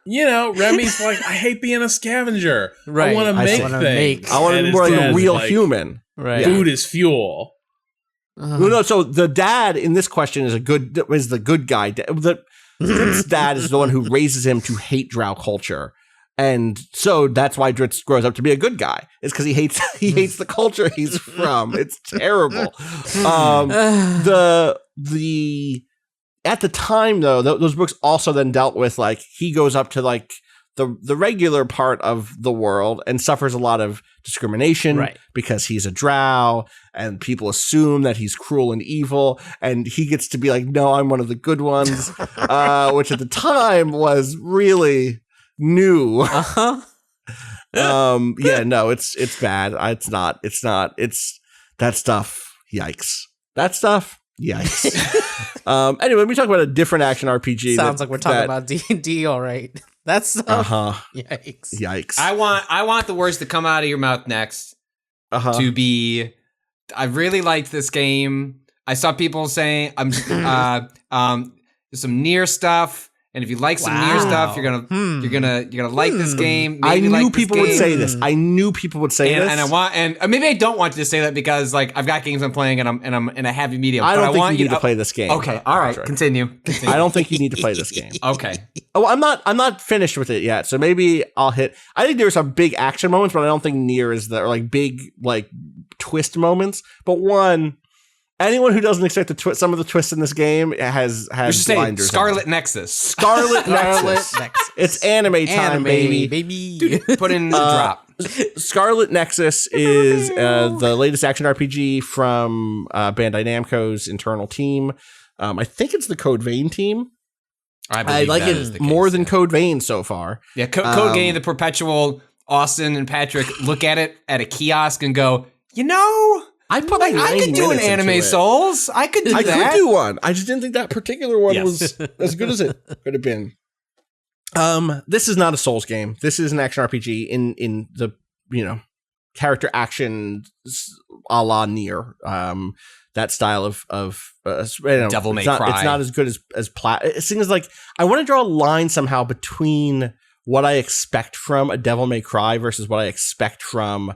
Remy's like, I hate being a scavenger. Right. I want to make things. I want to be more like a real human. Right. Food is fuel. No, so the dad in this question is the good guy. Dritzt's dad is the one who raises him to hate drow culture. And so that's why Drizzt grows up to be a good guy. It's because he hates the culture he's from. It's terrible. At the time though, those books also then dealt with like he goes up to like the regular part of the world and suffers a lot of discrimination, right? Because he's a drow and people assume that he's cruel and evil, and he gets to be like, no, I'm one of the good ones, which at the time was really new. Yeah, no, it's bad. It's not it's that stuff. Yikes. Anyway, let me talk about a different action RPG. Sounds like we're talking about D&D, all right. That's Yikes. I want the words to come out of your mouth next to be, I really liked this game. I saw people saying there's some near stuff. And if you like some near stuff, you're gonna like this game. Maybe I knew people would say this. I knew people would say this. And maybe I don't want you to say that because like I've got games I'm playing and I'm in a heavy medium. I don't think you need to play this game. Okay, all right, continue. I don't think you need to play this game. Okay. Oh, I'm not finished with it yet, so maybe I'll hit. I think there's some big action moments, but I don't think near is there, like big like twist moments. But anyone who doesn't expect some of the twists in this game has blinders. Scarlet Nexus. Scarlet Nexus. It's anime time, baby. Dude, put in the drop. Scarlet Nexus is the latest action RPG from Bandai Namco's internal team. I think it's the Code Vein team. I like it more than Code Vein so far. Yeah, Code Vein, the perpetual Austin and Patrick look at it at a kiosk and go, I could do an Anime Souls. I could do that. I could do one. I just didn't think that particular one was as good as it could have been. This is not a Souls game. This is an action RPG in the character action a la Nier. That style of Devil May Cry. It's not as good as It seems like I want to draw a line somehow between what I expect from a Devil May Cry versus what I expect from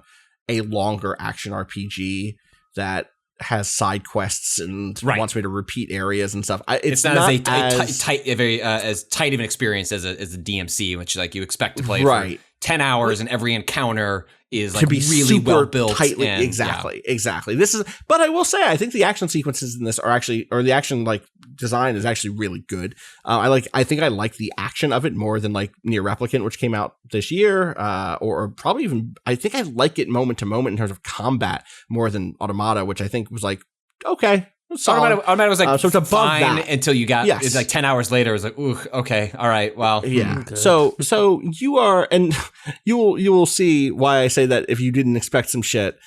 a longer action RPG that has side quests and wants me to repeat areas and stuff. It's not as tight of an experience as a DMC, which like you expect to play for 10 hours, and every encounter is like really well built. Tightly, exactly. This is, but I will say, I think the action sequences in this are actually, or the action like design is actually really good. I think I like the action of it more than like Nier Replicant, which came out this year, or probably even, I think I like it moment to moment in terms of combat more than Automata, which I think was like, okay, solid. Automatic was like so it's above fine that. until you got. Yes. It's like 10 hours later. It was like, ooh, okay, all right, well, Yeah. So you are, and you will see why I say that if you didn't expect some shit,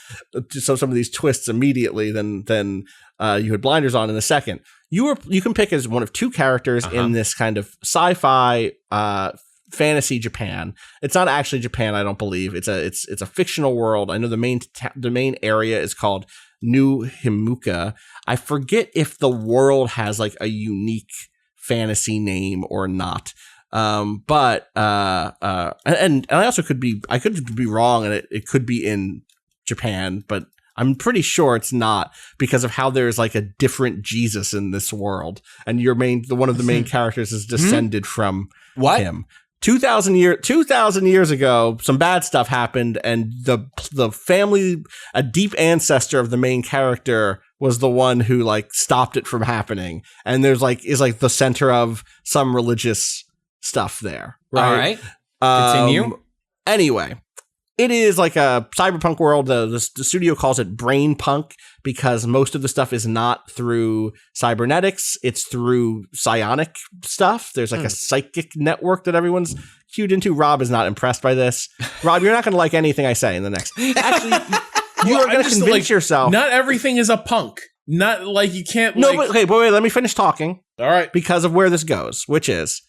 so some of these twists immediately, then you had blinders on in a second. You can pick as one of two characters in this kind of sci-fi fantasy Japan. It's not actually Japan, I don't believe. It's a fictional world. I know the main area is called New Himuka. I forget if the world has like a unique fantasy name or not. But I also could be wrong, and it could be in Japan, but I'm pretty sure it's not, because of how there's like a different Jesus in this world, and one of the main characters is descended from him. 2,000 years ago, some bad stuff happened, and the family, a deep ancestor of the main character, was the one who like stopped it from happening, and is like the center of some religious stuff there. Right? All right. Continue. Anyway, it is like a cyberpunk world. The studio calls it brain punk because most of the stuff is not through cybernetics. It's through psionic stuff. There's like a psychic network that everyone's cued into. Rob is not impressed by this. Rob, you're not going to like anything I say in the next. Actually, you are going to convince yourself. Not everything is a punk. Not like you can't. No, but wait, let me finish talking. All right. Because of where this goes, which is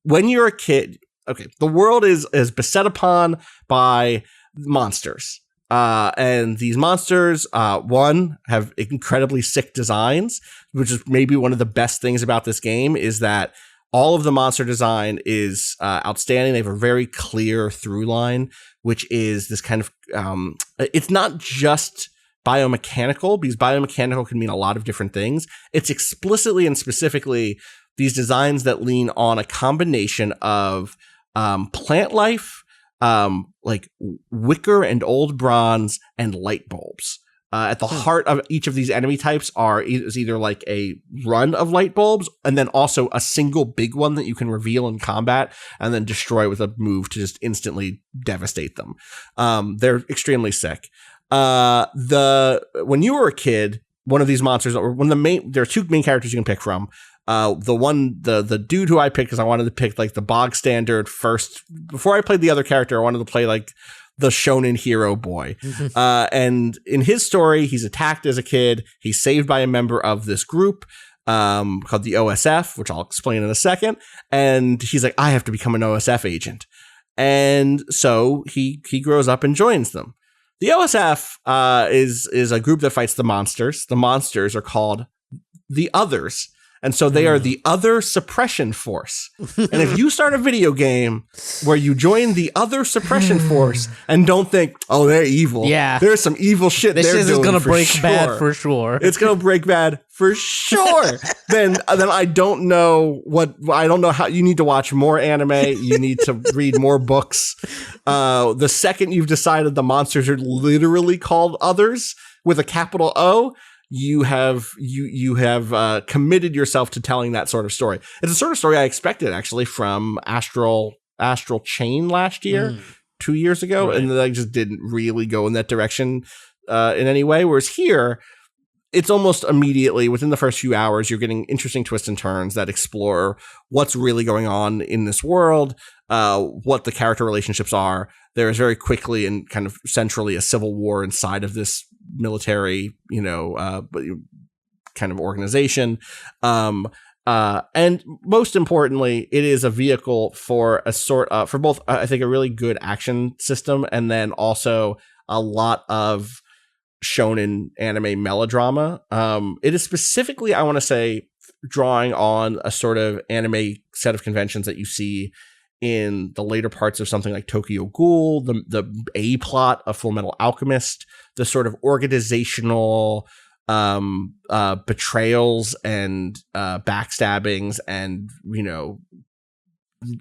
when you're a kid. Okay, the world is beset upon by monsters. And these monsters, one, have incredibly sick designs, which is maybe one of the best things about this game, is that all of the monster design is outstanding. They have a very clear through line, which is this kind of, it's not just biomechanical, because biomechanical can mean a lot of different things. It's explicitly and specifically these designs that lean on a combination of plant life, like wicker and old bronze, and light bulbs. At the heart of each of these enemy types is either like a run of light bulbs, and then also a single big one that you can reveal in combat and then destroy with a move to just instantly devastate them. They're extremely sick. When you were a kid, one of these monsters, or there are two main characters you can pick from. The dude who I picked, because I wanted to pick like the bog standard first. Before I played the other character, I wanted to play like the shonen hero boy. And in his story, he's attacked as a kid. He's saved by a member of this group called the OSF, which I'll explain in a second. And he's like, I have to become an OSF agent. And so he grows up and joins them. The OSF is a group that fights the monsters. The monsters are called the Others. And so they are the other suppression force. And if you start a video game where you join the other suppression force and don't think, oh, they're evil. Yeah. There's some evil shit this they're doing. This is going to break bad for sure. It's going to break bad for sure. then I don't know how. You need to watch more anime. You need to read more books. The second you've decided the monsters are literally called Others with a capital O, you have committed yourself to telling that sort of story. It's a sort of story I expected actually from Astral Chain last year, 2 years ago, right. And I just didn't really go in that direction in any way. Whereas here, it's almost immediately within the first few hours, you're getting interesting twists and turns that explore what's really going on in this world, what the character relationships are. There is very quickly and kind of centrally a civil war inside of this military, kind of organization. And most importantly, it is a vehicle for for both, I think, a really good action system, and then also a lot of shonen anime melodrama. It is specifically, I want to say, drawing on a sort of anime set of conventions that you see in the later parts of something like Tokyo Ghoul, the A plot of Full Metal Alchemist, the sort of organizational betrayals and backstabbings, and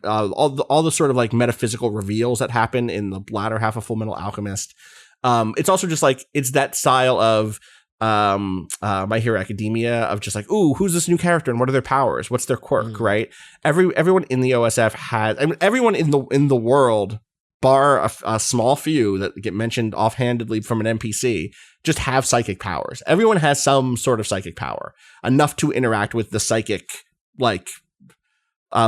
all the sort of like metaphysical reveals that happen in the latter half of Full Metal Alchemist. It's also just like, it's that style of My Hero Academia, of just like, ooh, who's this new character and what are their powers? What's their quirk, right? Everyone in the OSF has, everyone in the world bar a small few that get mentioned offhandedly from an NPC, just have psychic powers. Everyone has some sort of psychic power, enough to interact with the psychic, like,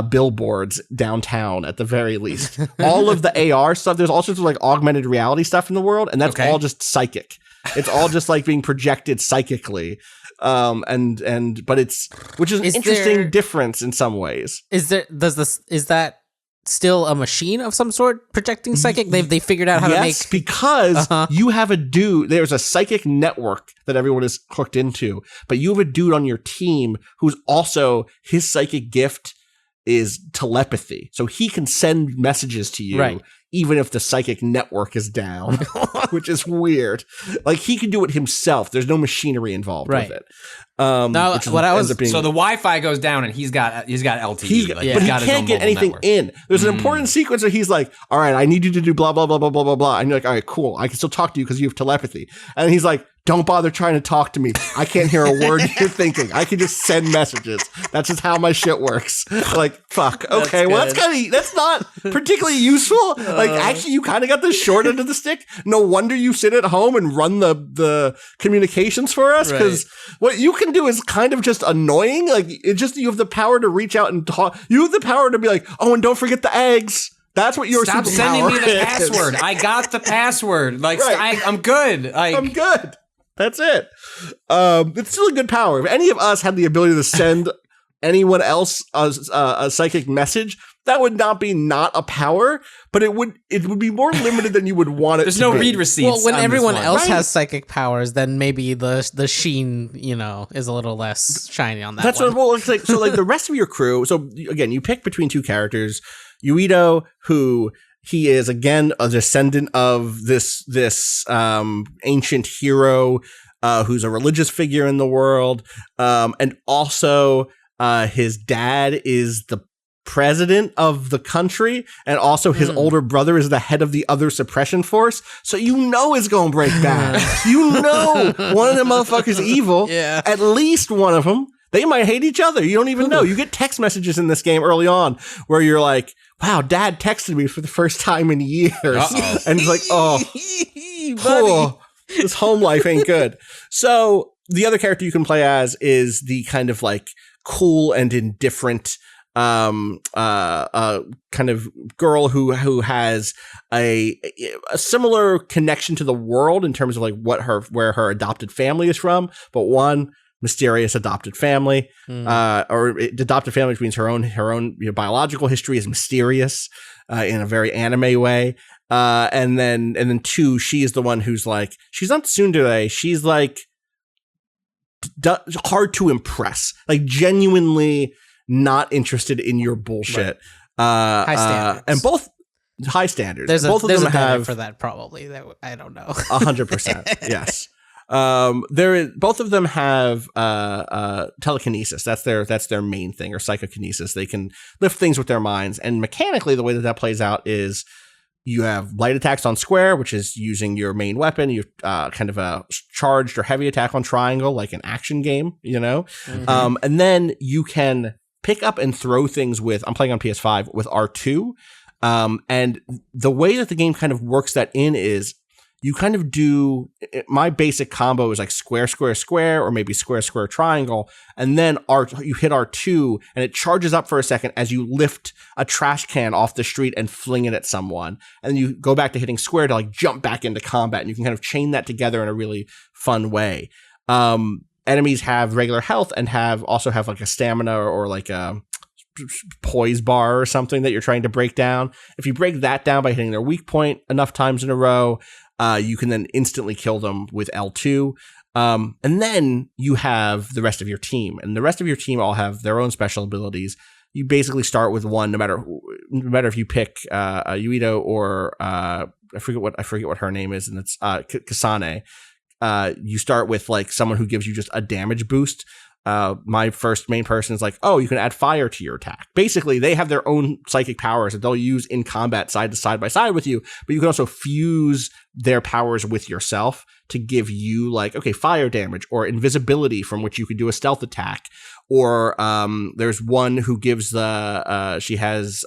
billboards downtown at the very least. All of the AR stuff, there's all sorts of like augmented reality stuff in the world, and that's all just psychic. It's all just like being projected psychically. But it's, which is an interesting difference in some ways. Is that still a machine of some sort projecting psychic? They figured out how to make, because you have a dude, there's a psychic network that everyone is hooked into, but you have a dude on your team who's also, his psychic gift is telepathy. So he can send messages to you even if the psychic network is down, which is weird. Like, he can do it himself. There's no machinery involved with it. So the Wi-Fi goes down and he's got LTE. But he can't get anything in. There's an important sequence where he's like, all right, I need you to do blah, blah, blah, blah, blah, blah, blah. And you're like, all right, cool. I can still talk to you because you have telepathy. And he's like, don't bother trying to talk to me. I can't hear a word you're thinking. I can just send messages. That's just how my shit works. Like, fuck. Okay, that's not particularly useful. Like, actually, you kind of got the short end of the stick. No wonder you sit at home and run the communications for us, because what you can do is kind of just annoying. Like, it just, you have the power to reach out and talk. You have the power to be like, oh, and don't forget the eggs. That's what your Stop sending me the password. I got the password. Like, I'm good. I'm good. That's it. It's still a good power. If any of us had the ability to send anyone else a psychic message, that would not be not a power, but it would be more limited than you would want it. There's no read receipts. Well, when everyone else has psychic powers, then maybe the sheen, is a little less shiny on that. That's one. what it's like. So, like, the rest of your crew. So again, you pick between two characters. Yuito, who he is again a descendant of this ancient hero who's a religious figure in the world, and also his dad is the president of the country, and also his older brother is the head of the other suppression force. So it's gonna break bad. One of them motherfuckers evil. Yeah. At least one of them. They might hate each other. You don't even know. You get text messages in this game early on where you're like, wow, Dad texted me for the first time in years. And it's like, this home life ain't good. So the other character you can play as is the kind of like cool and indifferent kind of girl who has a similar connection to the world in terms of like where her adopted family is from, but one mysterious adopted family, or adopted family, which means her own biological history is mysterious in a very anime way. And then two, she is the one who's like, she's not tsundere, she's like hard to impress, like genuinely not interested in your bullshit. High standards. And both high standards. There's both a of them have for that probably. I don't know. 100%. Yes. Both of them have telekinesis. That's their main thing, or psychokinesis. They can lift things with their minds. And mechanically, the way that plays out is you have light attacks on square, which is using your main weapon. You kind of a charged or heavy attack on triangle, like an action game, and then you can pick up and throw things with, I'm playing on PS5, with R2. And the way that the game kind of works that in is you kind of do, my basic combo is like square, square, square, or maybe square, square, triangle. And then you hit R2 and it charges up for a second as you lift a trash can off the street and fling it at someone. And then you go back to hitting square to like jump back into combat. And you can kind of chain that together in a really fun way. Enemies have regular health and also have like a stamina or like a poise bar or something that you're trying to break down. If you break that down by hitting their weak point enough times in a row, you can then instantly kill them with L2. And then you have the rest of your team, and the rest of your team all have their own special abilities. You basically start with one, no matter if you pick Yuito or I forget what her name is, and it's Kasane. You start with like someone who gives you just a damage boost. My first main person is like, oh, you can add fire to your attack. Basically, they have their own psychic powers that they'll use in combat side by side with you, but you can also fuse their powers with yourself to give you like, okay, fire damage or invisibility from which you could do a stealth attack. Or there's one who gives she has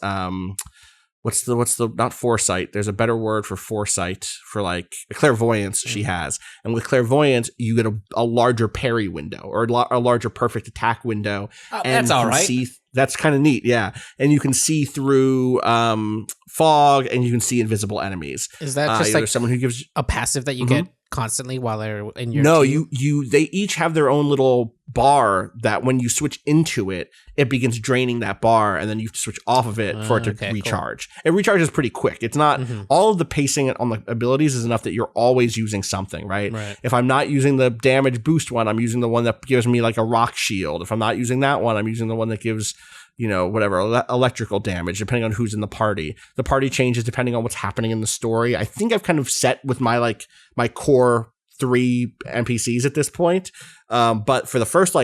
what's the not foresight, there's a better word for foresight, for like a clairvoyance she has. And with clairvoyance, you get a larger parry window, or a larger perfect attack window. And that's all right. That's kind of neat, yeah. And you can see through fog, and you can see invisible enemies. Is that just like someone who gives a passive that you get constantly while they're in your No, team? they each have their own little bar that when you switch into it, it begins draining that bar, and then you have to switch off of it for it to recharge. Cool. It recharges pretty quick. It's not all of the pacing on the abilities is enough that you're always using something, right? If I'm not using the damage boost one, I'm using the one that gives me like a rock shield. If I'm not using that one, I'm using the one that gives, you know, whatever, electrical damage, depending on who's in the party. The party changes depending on what's happening in the story. I think I've kind of set with my core 3 NPCs at this point. But for the first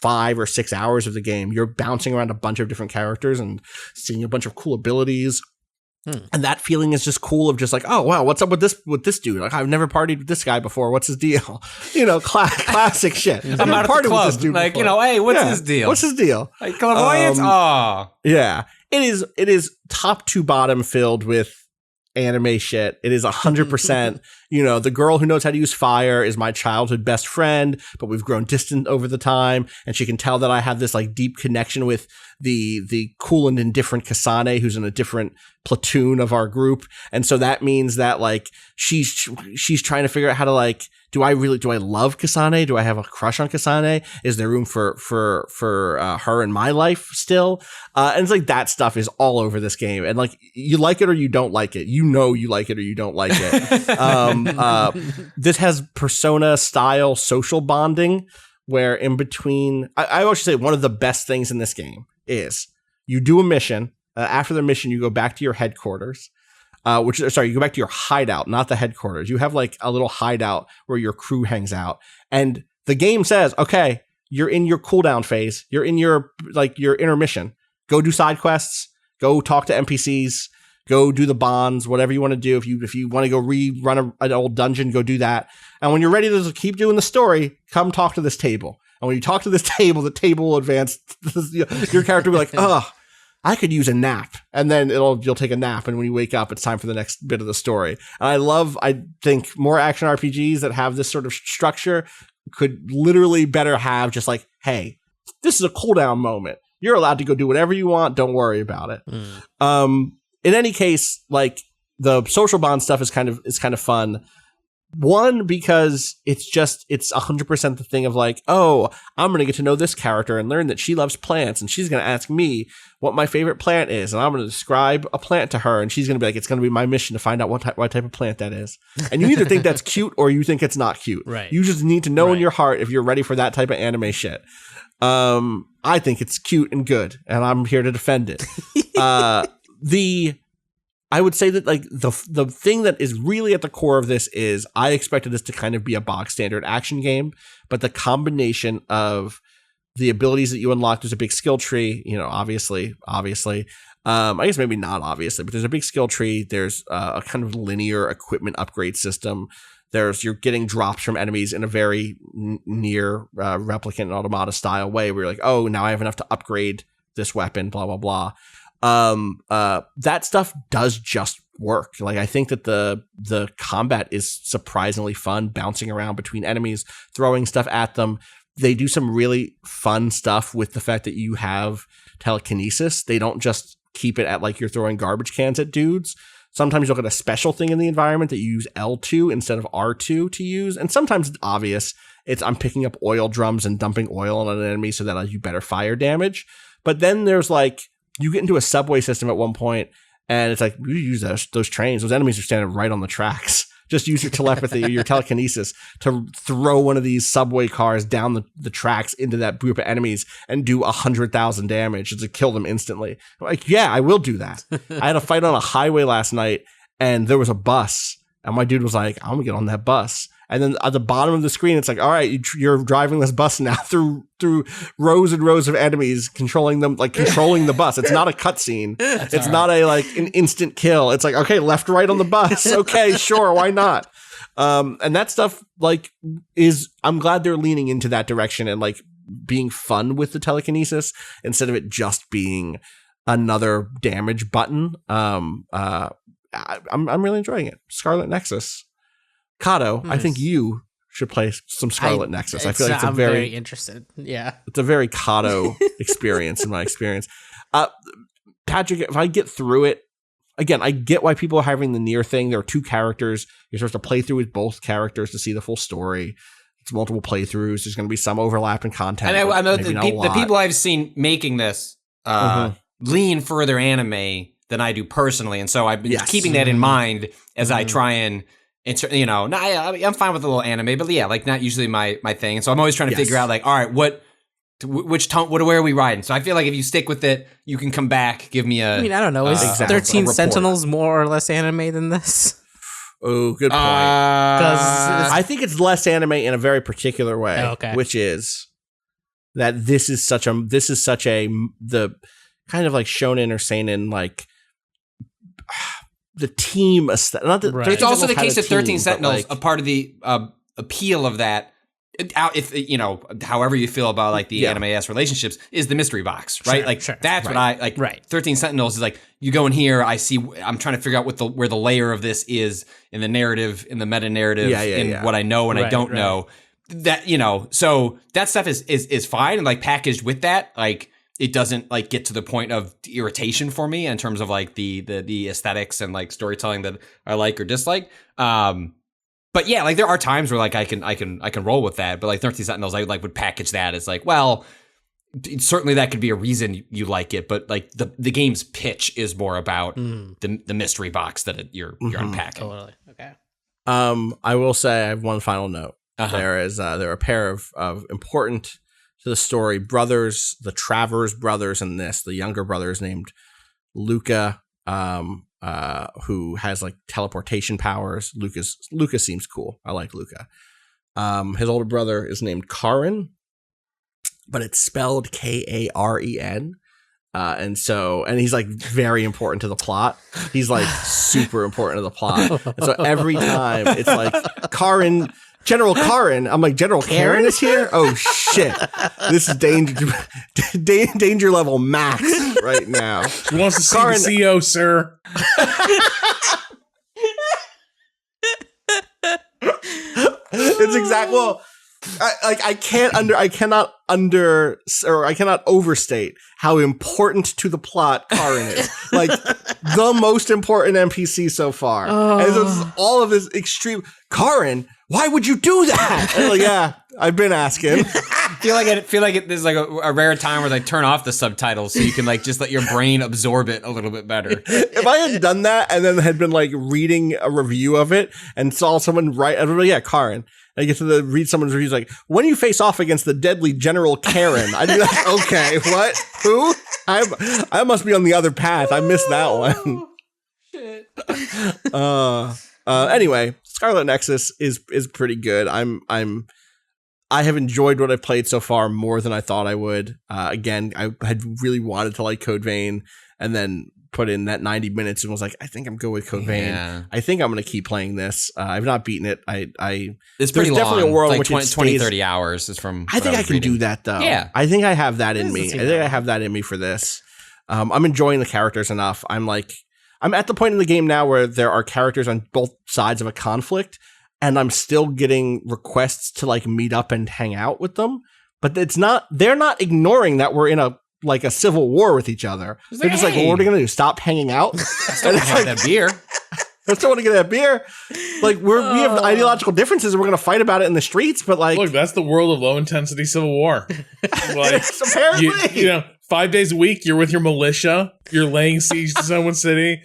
5 or 6 hours of the game, you're bouncing around a bunch of different characters and seeing a bunch of cool abilities. And that feeling is just cool of just like, oh wow, what's up with this dude? Like, I've never partied with this guy before. What's his deal? You know, classic shit. I'm out at the club. With this dude like, before. You know, hey, what's his deal? What's his deal? Like clairvoyance? Yeah. It is top to bottom filled with anime shit. It is 100%, you know, the girl who knows how to use fire is my childhood best friend, but we've grown distant over the time, and she can tell that I have this deep connection with the cool and indifferent Kasane, who's in a different platoon of our group. And so that means that she's trying to figure out how to do I love Kasane? Do I have a crush on Kasane? Is there room for her in my life still? And it's like that stuff is all over this game. And you like it or you don't like it. You know you like it or you don't like it. This has Persona style social bonding, where in between, I always say one of the best things in this game is you do a mission. After the mission, you go back to your headquarters. You go back to your hideout, not the headquarters. You have a little hideout where your crew hangs out. And the game says, okay, you're in your cooldown phase. You're in your intermission. Go do side quests. Go talk to NPCs. Go do the bonds, whatever you want to do. If you want to go rerun an old dungeon, go do that. And when you're ready to keep doing the story, come talk to this table. And when you talk to this table, the table will advance. Your character will be like, oh, I could use a nap, and then you'll take a nap, and when you wake up, it's time for the next bit of the story. And I think more action RPGs that have this sort of structure could literally better have just hey, this is a cooldown moment. You're allowed to go do whatever you want. Don't worry about it. In any case, the social bond stuff is kind of fun. One, because it's 100% the thing of oh, I'm going to get to know this character and learn that she loves plants, and she's going to ask me what my favorite plant is, and I'm going to describe a plant to her, and she's going to be like, it's going to be my mission to find out what type of plant that is. And you either think that's cute or you think it's not cute. Right. You just need to know in your heart if you're ready for that type of anime shit. I think it's cute and good, and I'm here to defend it. I would say that the thing that is really at the core of this is I expected this to kind of be a box standard action game, but the combination of the abilities that you unlock, there's a big skill tree, you know, obviously. I guess maybe not obviously, but there's a big skill tree. There's a kind of linear equipment upgrade system. You're getting drops from enemies in a very near replicant and automata style way where you're like, oh, now I have enough to upgrade this weapon, blah, blah, blah. That stuff does just work. I think that the combat is surprisingly fun, bouncing around between enemies, throwing stuff at them. They do some really fun stuff with the fact that you have telekinesis. They don't just keep it at you're throwing garbage cans at dudes. Sometimes you'll get a special thing in the environment that you use L2 instead of R2 to use. And sometimes it's obvious. I'm picking up oil drums and dumping oil on an enemy so that I do better fire damage. But then there's you get into a subway system at one point, and it's you use those trains. Those enemies are standing right on the tracks. Just use your telepathy or your telekinesis to throw one of these subway cars down the tracks into that group of enemies and do 100,000 damage to kill them instantly. Yeah, I will do that. I had a fight on a highway last night, and there was a bus, and my dude was like, I'm gonna get on that bus. And then at the bottom of the screen, it's all right, you're driving this bus now through rows and rows of enemies, controlling them, controlling the bus. It's not a cutscene. It's not an instant kill. It's okay, left, right on the bus. Okay, sure, why not? And that stuff I'm glad they're leaning into that direction and being fun with the telekinesis instead of it just being another damage button. I'm really enjoying it. Scarlet Nexus. Kato, I think you should play some Scarlet Nexus. I feel like I'm very interested. Yeah. It's a very Kato experience in my experience. Patrick, if I get through it, again, I get why people are having the near thing. There are 2 characters. You're supposed to play through with both characters to see the full story. It's multiple playthroughs. There's going to be some overlap in content. And I know the people I've seen making this lean further anime than I do personally. And so I've been keeping that in mind as I try and, I'm fine with a little anime, but yeah, like not usually my thing. And so I'm always trying to figure out like, all right, where are we riding? So I feel like if you stick with it, you can come back, give me a... I mean, I don't know. Is 13 Sentinels more or less anime than this? Oh, good point. I think it's less anime in a very particular way, which is that this is such a the kind of like shonen or seinen, like the team aesthetic. Not that It's also the case that 13 Sentinels, a part of the appeal of that, if however you feel about like the anime-esque relationships, is the mystery box, right? That's what I like. Right. 13 Sentinels is like, you go in here, I'm trying to figure out where the layer of this is in the narrative, in the meta narrative, what I know and I don't know. That so that stuff is fine, and like packaged with that, like it doesn't like get to the point of irritation for me in terms of like the aesthetics and like storytelling that I like or dislike. But yeah, like there are times where like I can roll with that, but like 13 Sentinels, I like would package that as like, well, certainly that could be a reason you like it, but like the game's pitch is more about the mystery box that you're unpacking. Totally. Okay. I will say I have one final note. There are a pair of important to the story brothers, the Travers brothers in this. The younger brother is named Luca, who has like teleportation powers. Luca seems cool. I like Luca. His older brother is named Karen, but it's spelled Karen. And he's like very important to the plot. He's like super important to the plot. And so every time it's like Karen, General Karen. I'm like, General Karen is here? Oh shit. This is danger level max right now. He wants to see Karen, the CEO, sir. It's exactly, well, I cannot overstate how important to the plot Karen is. Like the most important NPC so far. And so this is all of this extreme. Karen, why would you do that? And like, yeah, I've been asking. feel like there's like a rare time where they turn off the subtitles so you can like just let your brain absorb it a little bit better. If I had done that and then had been like reading a review of it and saw someone write, I'd be like, yeah, Karen. I get to read someone's reviews like, when you face off against the deadly General Karen, I'd be like, okay, what? Who? I must be on the other path. I missed that one. Shit. Anyway, Scarlet Nexus is pretty good. I have enjoyed what I've played so far more than I thought I would. Again, I had really wanted to like Code Vein and then put in that 90 minutes and was like, I think I'm good with Code Vein. I think I'm going to keep playing this. I've not beaten it. It's pretty long. Definitely a world like in which 20, 30 hours is from I think I can do that though. Yeah. I think I have that in me. I think I have that in me for this. I'm enjoying the characters enough. I'm at the point in the game now where there are characters on both sides of a conflict, and I'm still getting requests to like meet up and hang out with them. But they're not ignoring that we're in a civil war with each other. They're just like, well, what are we gonna do? Stop hanging out? Still have that beer. I still want to get that beer. Like we have ideological differences and we're gonna fight about it in the streets, but like, look, that's the world of low intensity civil war. Like apparently, you know, 5 days a week you're with your militia, you're laying siege to someone's city.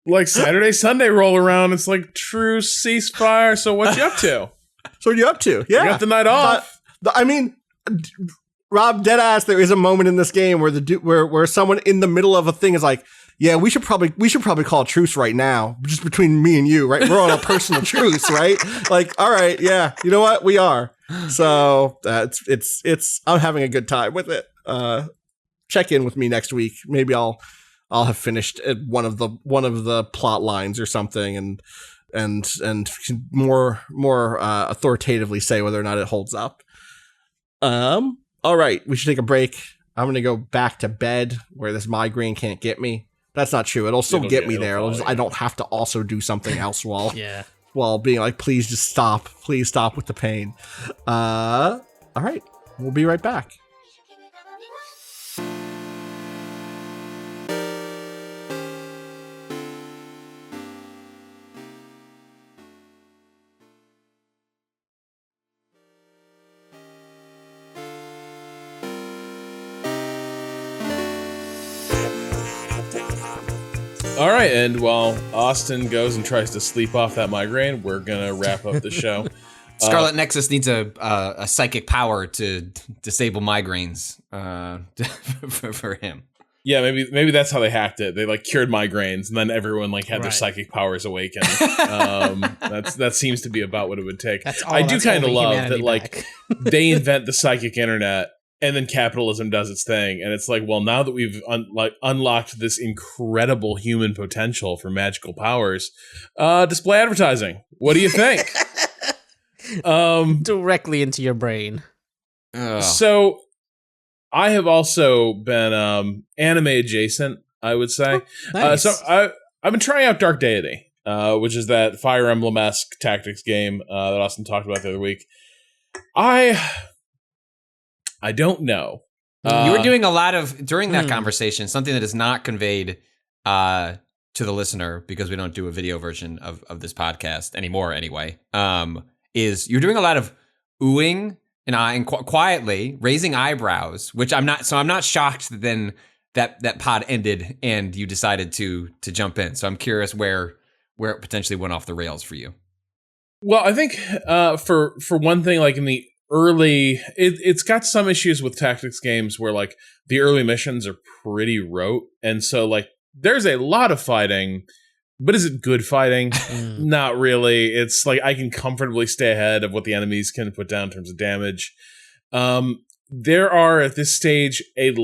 Like Saturday, Sunday roll around, it's like truce, ceasefire. So what you up to? So what are you up to? Yeah, you got the night off. I mean, Rob, deadass, there is a moment in this game where where someone in the middle of a thing is like, yeah, we should probably call a truce right now, just between me and you, right? We're on a personal truce, right? Like, all right, yeah, you know what? We are. So it's I'm having a good time with it. Check in with me next week. Maybe I'll have finished one of the plot lines or something, and more authoritatively say whether or not it holds up. All right, we should take a break. I'm gonna go back to bed where this migraine can't get me. That's not true. It'll still get me there. I don't have to also do something else while being like, please just stop. Please stop with the pain. All right, we'll be right back. All right, and while Austin goes and tries to sleep off that migraine, we're gonna wrap up the show. Scarlet Nexus needs a psychic power to disable migraines for him. Yeah, maybe that's how they hacked it. They like cured migraines, and then everyone like had their psychic powers awaken. That seems to be about what it would take. I do kind of love that like they invent the psychic internet, and then capitalism does its thing, and it's like, well, now that we've unlocked this incredible human potential for magical powers, display advertising. What do you think? Directly into your brain. So I have also been anime adjacent, I would say. Nice. So I've been trying out Dark Deity, which is that Fire Emblem-esque tactics game that Austin talked about the other week. I don't know. You were doing a lot of, during that conversation, something that is not conveyed to the listener, because we don't do a video version of this podcast anymore anyway, is you're doing a lot of oohing and quietly raising eyebrows, which I'm not shocked that then that pod ended and you decided to jump in. So I'm curious where it potentially went off the rails for you. Well, I think for one thing, like in the early, it's got some issues with tactics games where like the early missions are pretty rote, and so like there's a lot of fighting, but is it good fighting? Not really. It's like I can comfortably stay ahead of what the enemies can put down in terms of damage. There are at this stage there's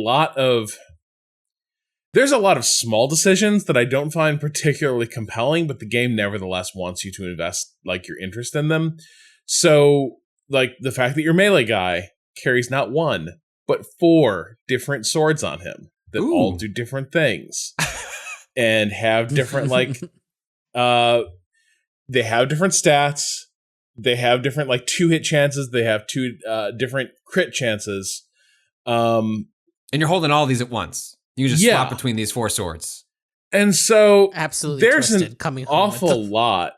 a lot of small decisions that I don't find particularly compelling, but the game nevertheless wants you to invest like your interest in them. So like the fact that your melee guy carries not one, but 4 different swords on him that all do different things and have different like they have different stats. They have different like 2-hit chances. They have 2 different crit chances. And you're holding all these at once. You can just swap between these 4 swords. And so absolutely there's an coming awful lot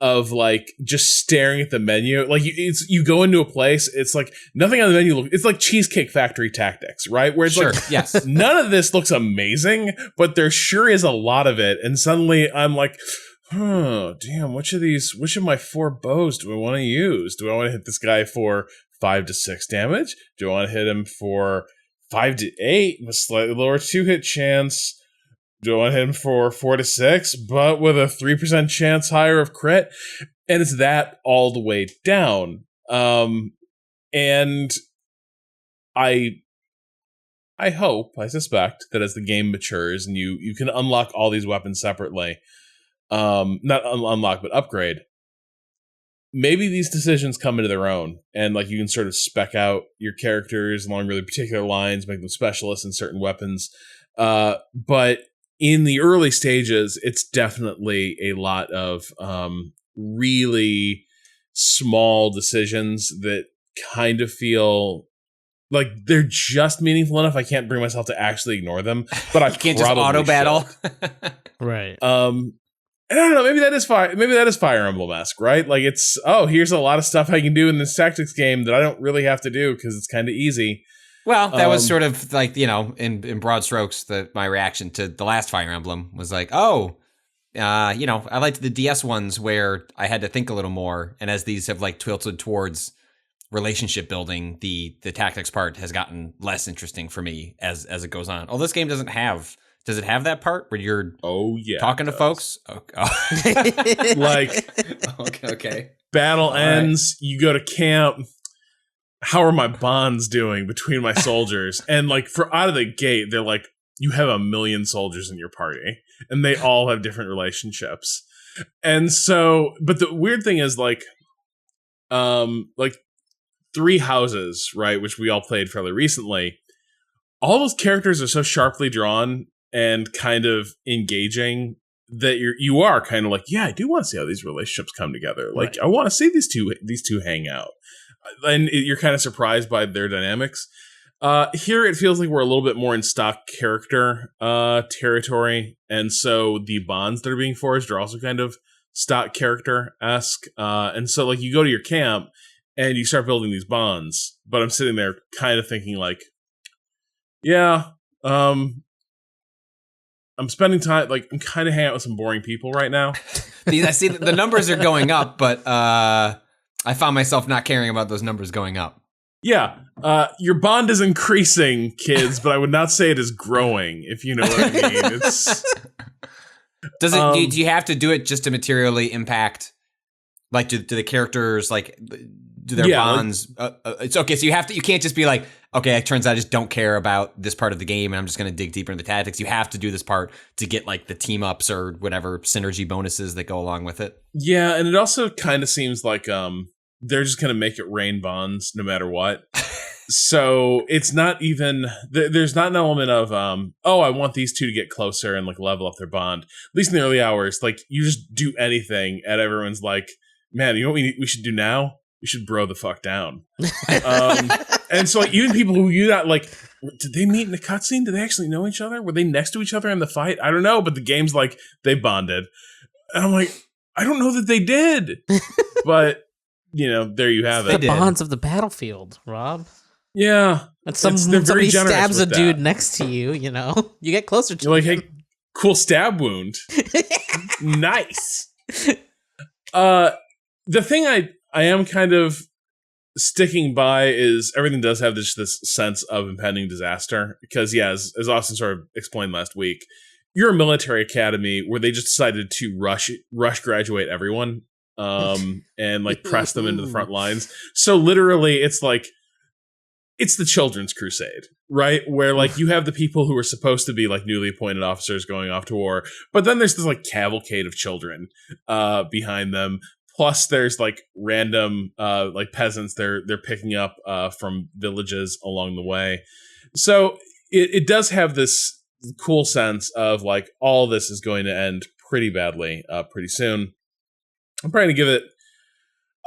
of like just staring at the menu. Like you go into a place, it's like nothing on the menu it's like Cheesecake Factory tactics, right? Where it's like yes, none of this looks amazing, but there sure is a lot of it. And suddenly I'm like, oh damn, which of my 4 bows do I want to use? Do I want to hit this guy for 5 to 6 damage? Do I want to hit him for 5 to 8 with slightly lower 2-hit chance? Do I want him for 4 to 6, but with a 3% chance higher of crit? And it's that all the way down. And I suspect that as the game matures and you can unlock all these weapons separately, not unlock, but upgrade, maybe these decisions come into their own, and like you can sort of spec out your characters along really particular lines, make them specialists in certain weapons. But in the early stages, it's definitely a lot of really small decisions that kind of feel like they're just meaningful enough I can't bring myself to actually ignore them. But I can't just auto battle. Right. I don't know. Maybe that is Fire Emblem-esque, right? Like it's here's a lot of stuff I can do in this tactics game that I don't really have to do because it's kind of easy. Well, that was sort of like, in broad strokes, my reaction to the last Fire Emblem was like, I liked the DS ones where I had to think a little more. And as these have like tilted towards relationship building, the tactics part has gotten less interesting for me as it goes on. This game does it have that part where you're talking to folks? Like, okay. Battle ends, you go to camp. How are my bonds doing between my soldiers? And like for out of the gate, they're like, you have 1 million soldiers in your party and they all have different relationships. And so, but the weird thing is like 3 Houses, right? Which we all played fairly recently. all those characters are so sharply drawn and kind of engaging that you are kind of like, yeah, I do want to see how these relationships come together. Like, I want to see these two hang out. And you're kind of surprised by their dynamics. Here it feels like we're a little bit more in stock character territory, and so the bonds that are being forged are also kind of stock character-esque. And so like you go to your camp and you start building these bonds, but I'm sitting there kind of thinking like, yeah, I'm spending time, like, I'm kind of hanging out with some boring people right now. I see the numbers are going up, but I found myself not caring about those numbers going up. Yeah, your bond is increasing, kids, but I would not say it is growing, if you know what I mean. It's Does it? Do you have to do it just to materially impact? Like, do the characters like? Do their bonds? It's okay. So you can't just be like, okay, it turns out I just don't care about this part of the game, and I'm just going to dig deeper into the tactics. You have to do this part to get like the team ups or whatever synergy bonuses that go along with it. Yeah, and it also kind of seems like they're just going to make it rain bonds no matter what. So it's not even there's not an element of I want these two to get closer and like level up their bond. At least in the early hours, like you just do anything, and everyone's like, man, you know what we should do now? We should bro the fuck down. And so like even people who you not like, did they meet in the cutscene? Did they actually know each other? Were they next to each other in the fight? I don't know, but the game's like they bonded. And I'm like, I don't know that they did. But you know, there you have it. The bonds of the battlefield, Rob. Yeah. When somebody stabs a dude next to you, you know, you get closer to You're like, hey, cool stab wound. Nice. The thing I am kind of sticking by is everything does have this sense of impending disaster. Because, yeah, as Austin sort of explained last week, you're a military academy where they just decided to rush graduate everyone and like press them into the front lines. So literally it's like, it's the Children's Crusade, right? Where like you have the people who are supposed to be like newly appointed officers going off to war, but then there's this like cavalcade of children behind them. Plus there's like random like peasants they're picking up from villages along the way. So it does have this cool sense of like all this is going to end pretty badly pretty soon. I'm probably going to give it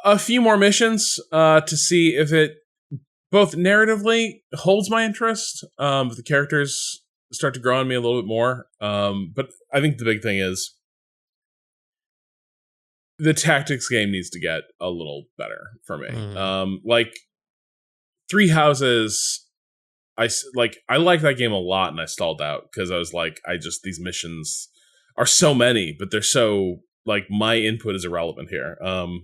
a few more missions to see if it both narratively holds my interest, if the characters start to grow on me a little bit more. But I think the big thing is the tactics game needs to get a little better for me. Like Three Houses, I liked that game a lot, and I stalled out because I was like, these missions are so many, but they're so like my input is irrelevant here.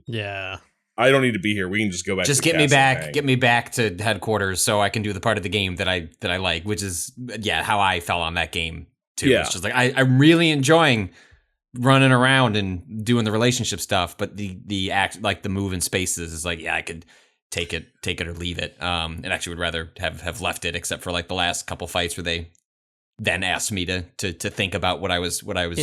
Yeah. I don't need to be here. We can just go back. Just to get me back to headquarters so I can do the part of the game that I like, which is how I fell on that game too. Yeah. It's just like I'm really enjoying running around and doing the relationship stuff, but the act like the move in spaces is like I could take it or leave it. And actually would rather have left it, except for like the last couple fights where they then asked me to think about what I was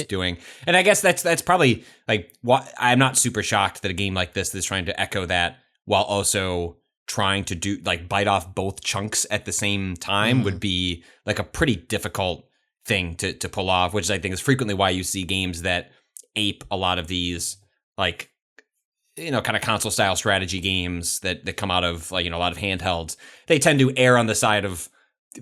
doing. And I guess that's probably like what I'm not super shocked that a game like this is trying to echo that while also trying to do like bite off both chunks at the same time would be like a pretty difficult thing to pull off, which I think is frequently why you see games that ape a lot of these like, you know, kind of console style strategy games that come out of like, you know, a lot of handhelds. They tend to err on the side of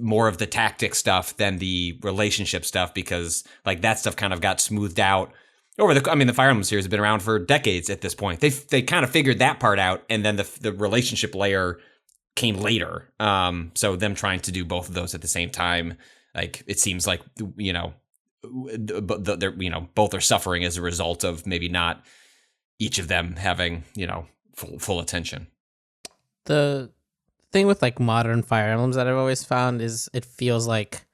more of the tactic stuff than the relationship stuff, because like that stuff kind of got smoothed out over the Fire Emblem series has been around for decades at this point. They kind of figured that part out, and then the relationship layer came later. So them trying to do both of those at the same time, like it seems like, you know, they're, you know, both are suffering as a result of maybe not each of them having, you know, full attention. The thing with like modern Fire Emblems that I've always found is it feels like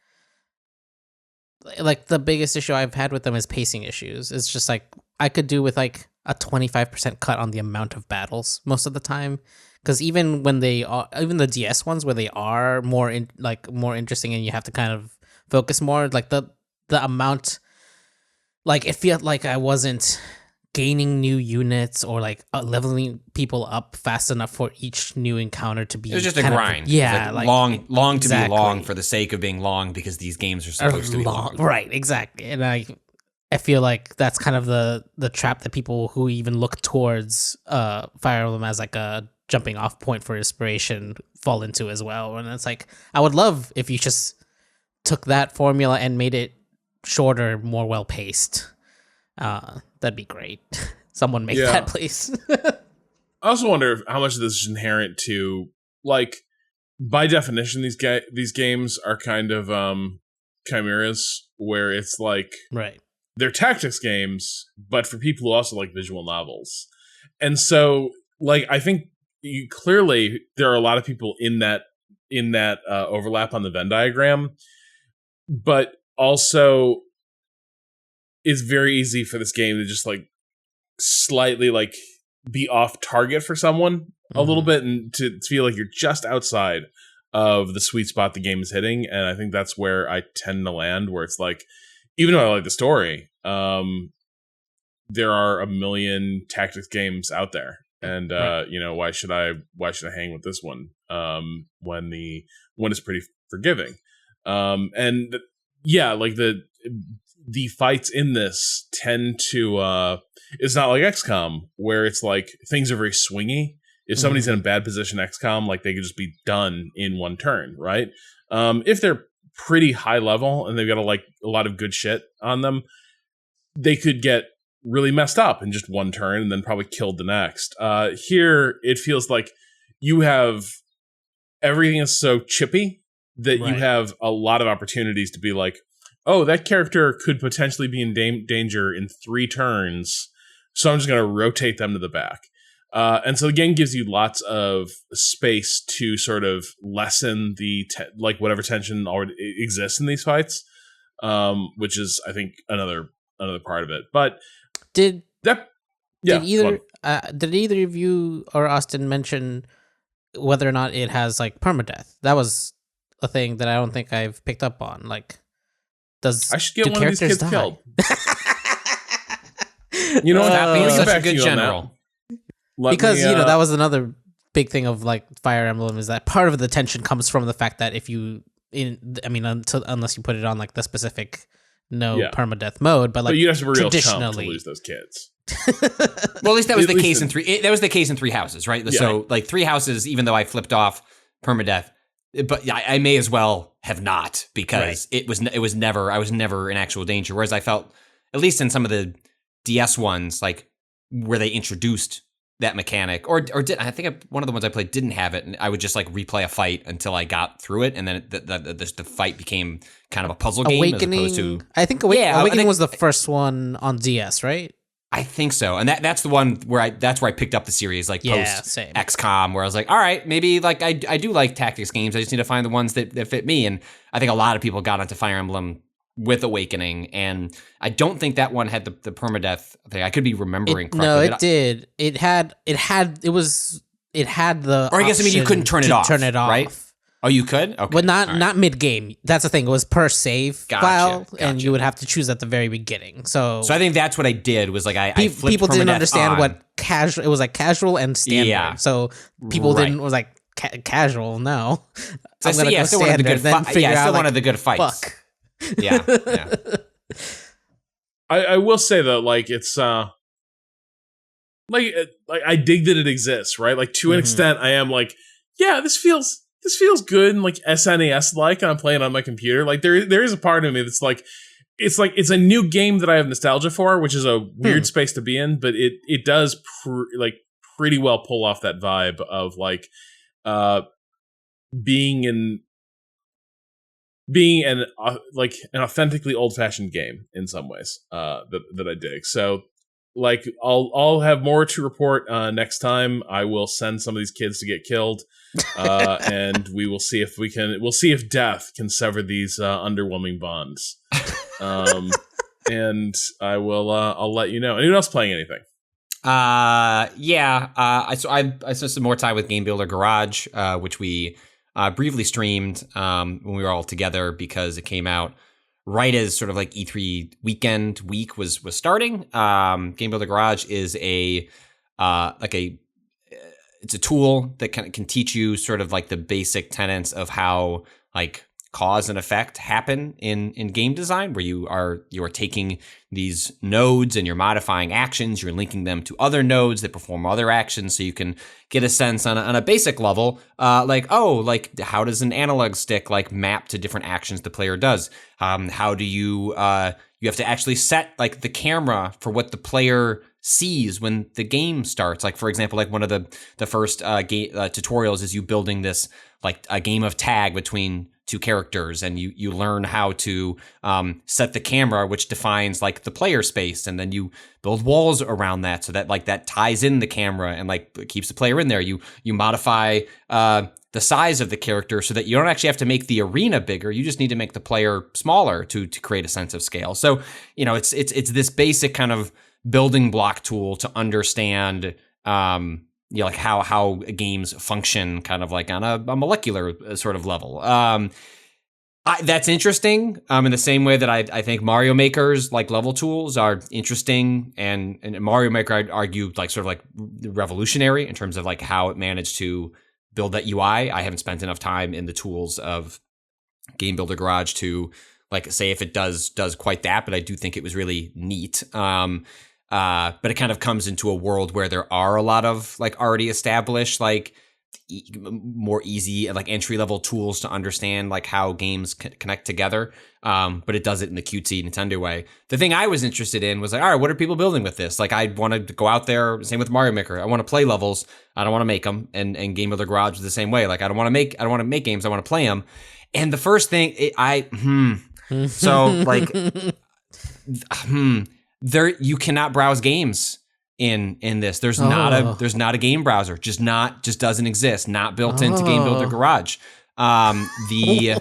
the biggest issue I've had with them is pacing issues. It's just like I could do with like a 25% cut on the amount of battles most of the time, because even when they are, even the DS ones where they are more interesting and you have to kind of focus more, like the amount, like it felt like I wasn't gaining new units or like leveling people up fast enough for each new encounter to be. It was just a kind of- grind. yeah, Like like long exactly. to be long for the sake of being long because these games are supposed to be long. Right, exactly. And I feel like that's kind of the trap that people who even look towards Fire Emblem as like a jumping off point for inspiration fall into as well. And it's like, I would love if you just took that formula and made it shorter, more well paced. That'd be great. Someone make that, please. I also wonder how much of this is inherent to, like, by definition, these games are kind of chimeras, where it's like, right, they're tactics games, but for people who also like visual novels. And so, like, I think clearly there are a lot of people in that overlap on the Venn diagram, but also it's very easy for this game to just like slightly like be off target for someone a little bit, and to feel like you're just outside of the sweet spot the game is hitting. And I think that's where I tend to land, where it's like, even though I like the story, there are a million tactics games out there, and why should I hang with this one when it's pretty forgiving? Like the fights in this tend to it's not like XCOM, where it's like things are very swingy. If somebody's in a bad position, XCOM, like, they could just be done in one turn, right? If they're pretty high level and they've got a lot of good shit on them, they could get really messed up in just one turn and then probably killed the next. Here, it feels like you have everything is so chippy that you have a lot of opportunities to be like, oh, that character could potentially be in danger in 3 turns, so I'm just going to rotate them to the back. And so the game gives you lots of space to sort of lessen the whatever tension already exists in these fights, which is, I think, another part of it. But did either of you or Austin mention whether or not it has like permadeath? That was a thing that I don't think I've picked up on. Like, I should get one of these kids killed. You know what? Being such a good general. Because that was another big thing of like Fire Emblem, is that part of the tension comes from the fact that if you unless you put it on like the specific permadeath mode, but like, you have to be real chump to lose those kids. Well, at least that was the case in 3. That was the case in 3 houses, right? Yeah. So like 3 houses, even though I flipped off permadeath, but I may as well have not, because I was never in actual danger. Whereas I felt, at least in some of the DS ones, like where they introduced that mechanic, or did I think one of the ones I played didn't have it, and I would just like replay a fight until I got through it, and then the fight became kind of a puzzle game as opposed to. I think Awakening was the first one on DS, right? I think so, and that's the one where I picked up the series, like post XCOM, where I was like, all right, maybe like I do like tactics games. I just need to find the ones that fit me, and I think a lot of people got onto Fire Emblem with Awakening, and I don't think that one had the permadeath thing. I could be remembering correctly. No, it did. It had the. Or I guess you couldn't turn it off. Right? Oh, you could? Okay. But not mid game. That's the thing. It was per save file, and you would have to choose at the very beginning. So I think that's what I did. Was like I flipped people didn't permadeath understand on. What casual. It was like casual and standard. Yeah. So people didn't was like casual. No. So I still wanted the good fights. Fuck. Yeah. I will say though, like, it's like I dig that it exists, right? Like, to an extent, I am like, yeah, this feels good and like SNES like, and I'm playing on my computer. Like, there is a part of me that's like, it's a new game that I have nostalgia for, which is a weird space to be in, but it does pretty well pull off that vibe of like being an authentically old-fashioned game in some ways that I dig. So like I'll have more to report next time. I will send some of these kids to get killed, and we'll see if death can sever these underwhelming bonds. And I'll let you know. Anyone else playing anything? I spent some more time with Game Builder Garage, which we briefly streamed when we were all together, because it came out right as sort of like E3 week was starting. Game Builder Garage is it's a tool that can teach you sort of like the basic tenets of how like cause and effect happen in game design, where you are taking these nodes and you're modifying actions, you're linking them to other nodes that perform other actions, so you can get a sense on a basic level, like how does an analog stick like map to different actions the player does? How do you have to actually set like the camera for what the player sees when the game starts. Like, for example, like one of the first tutorials is you building this like a game of tag between two characters, and you learn how to set the camera, which defines like the player space, and then you build walls around that so that like that ties in the camera and like keeps the player in there. You modify the size of the character so that you don't actually have to make the arena bigger. You just need to make the player smaller to create a sense of scale. So, you know, it's this basic kind of building block tool to understand like how games function kind of like on a molecular sort of level. That's interesting in the same way that I think Mario Maker's like level tools are interesting, and Mario Maker, I'd argue, like sort of like revolutionary in terms of like how it managed to build that UI. I haven't spent enough time in the tools of Game Builder Garage to like say if it does quite that, but I do think it was really neat. But it kind of comes into a world where there are a lot of like already established, like more easy, like entry level tools to understand like how games connect together. But it does it in the cutesy Nintendo way. The thing I was interested in was like, all right, what are people building with this? Like, I wanted to go out there. Same with Mario Maker. I want to play levels. I don't want to make them. And Game Builder Garage is the same way. Like, I don't want to make games. I want to play them. And the first thing so like, there, you cannot browse games in this. There's not a game browser. Just doesn't exist. Not built into Game Builder Garage. The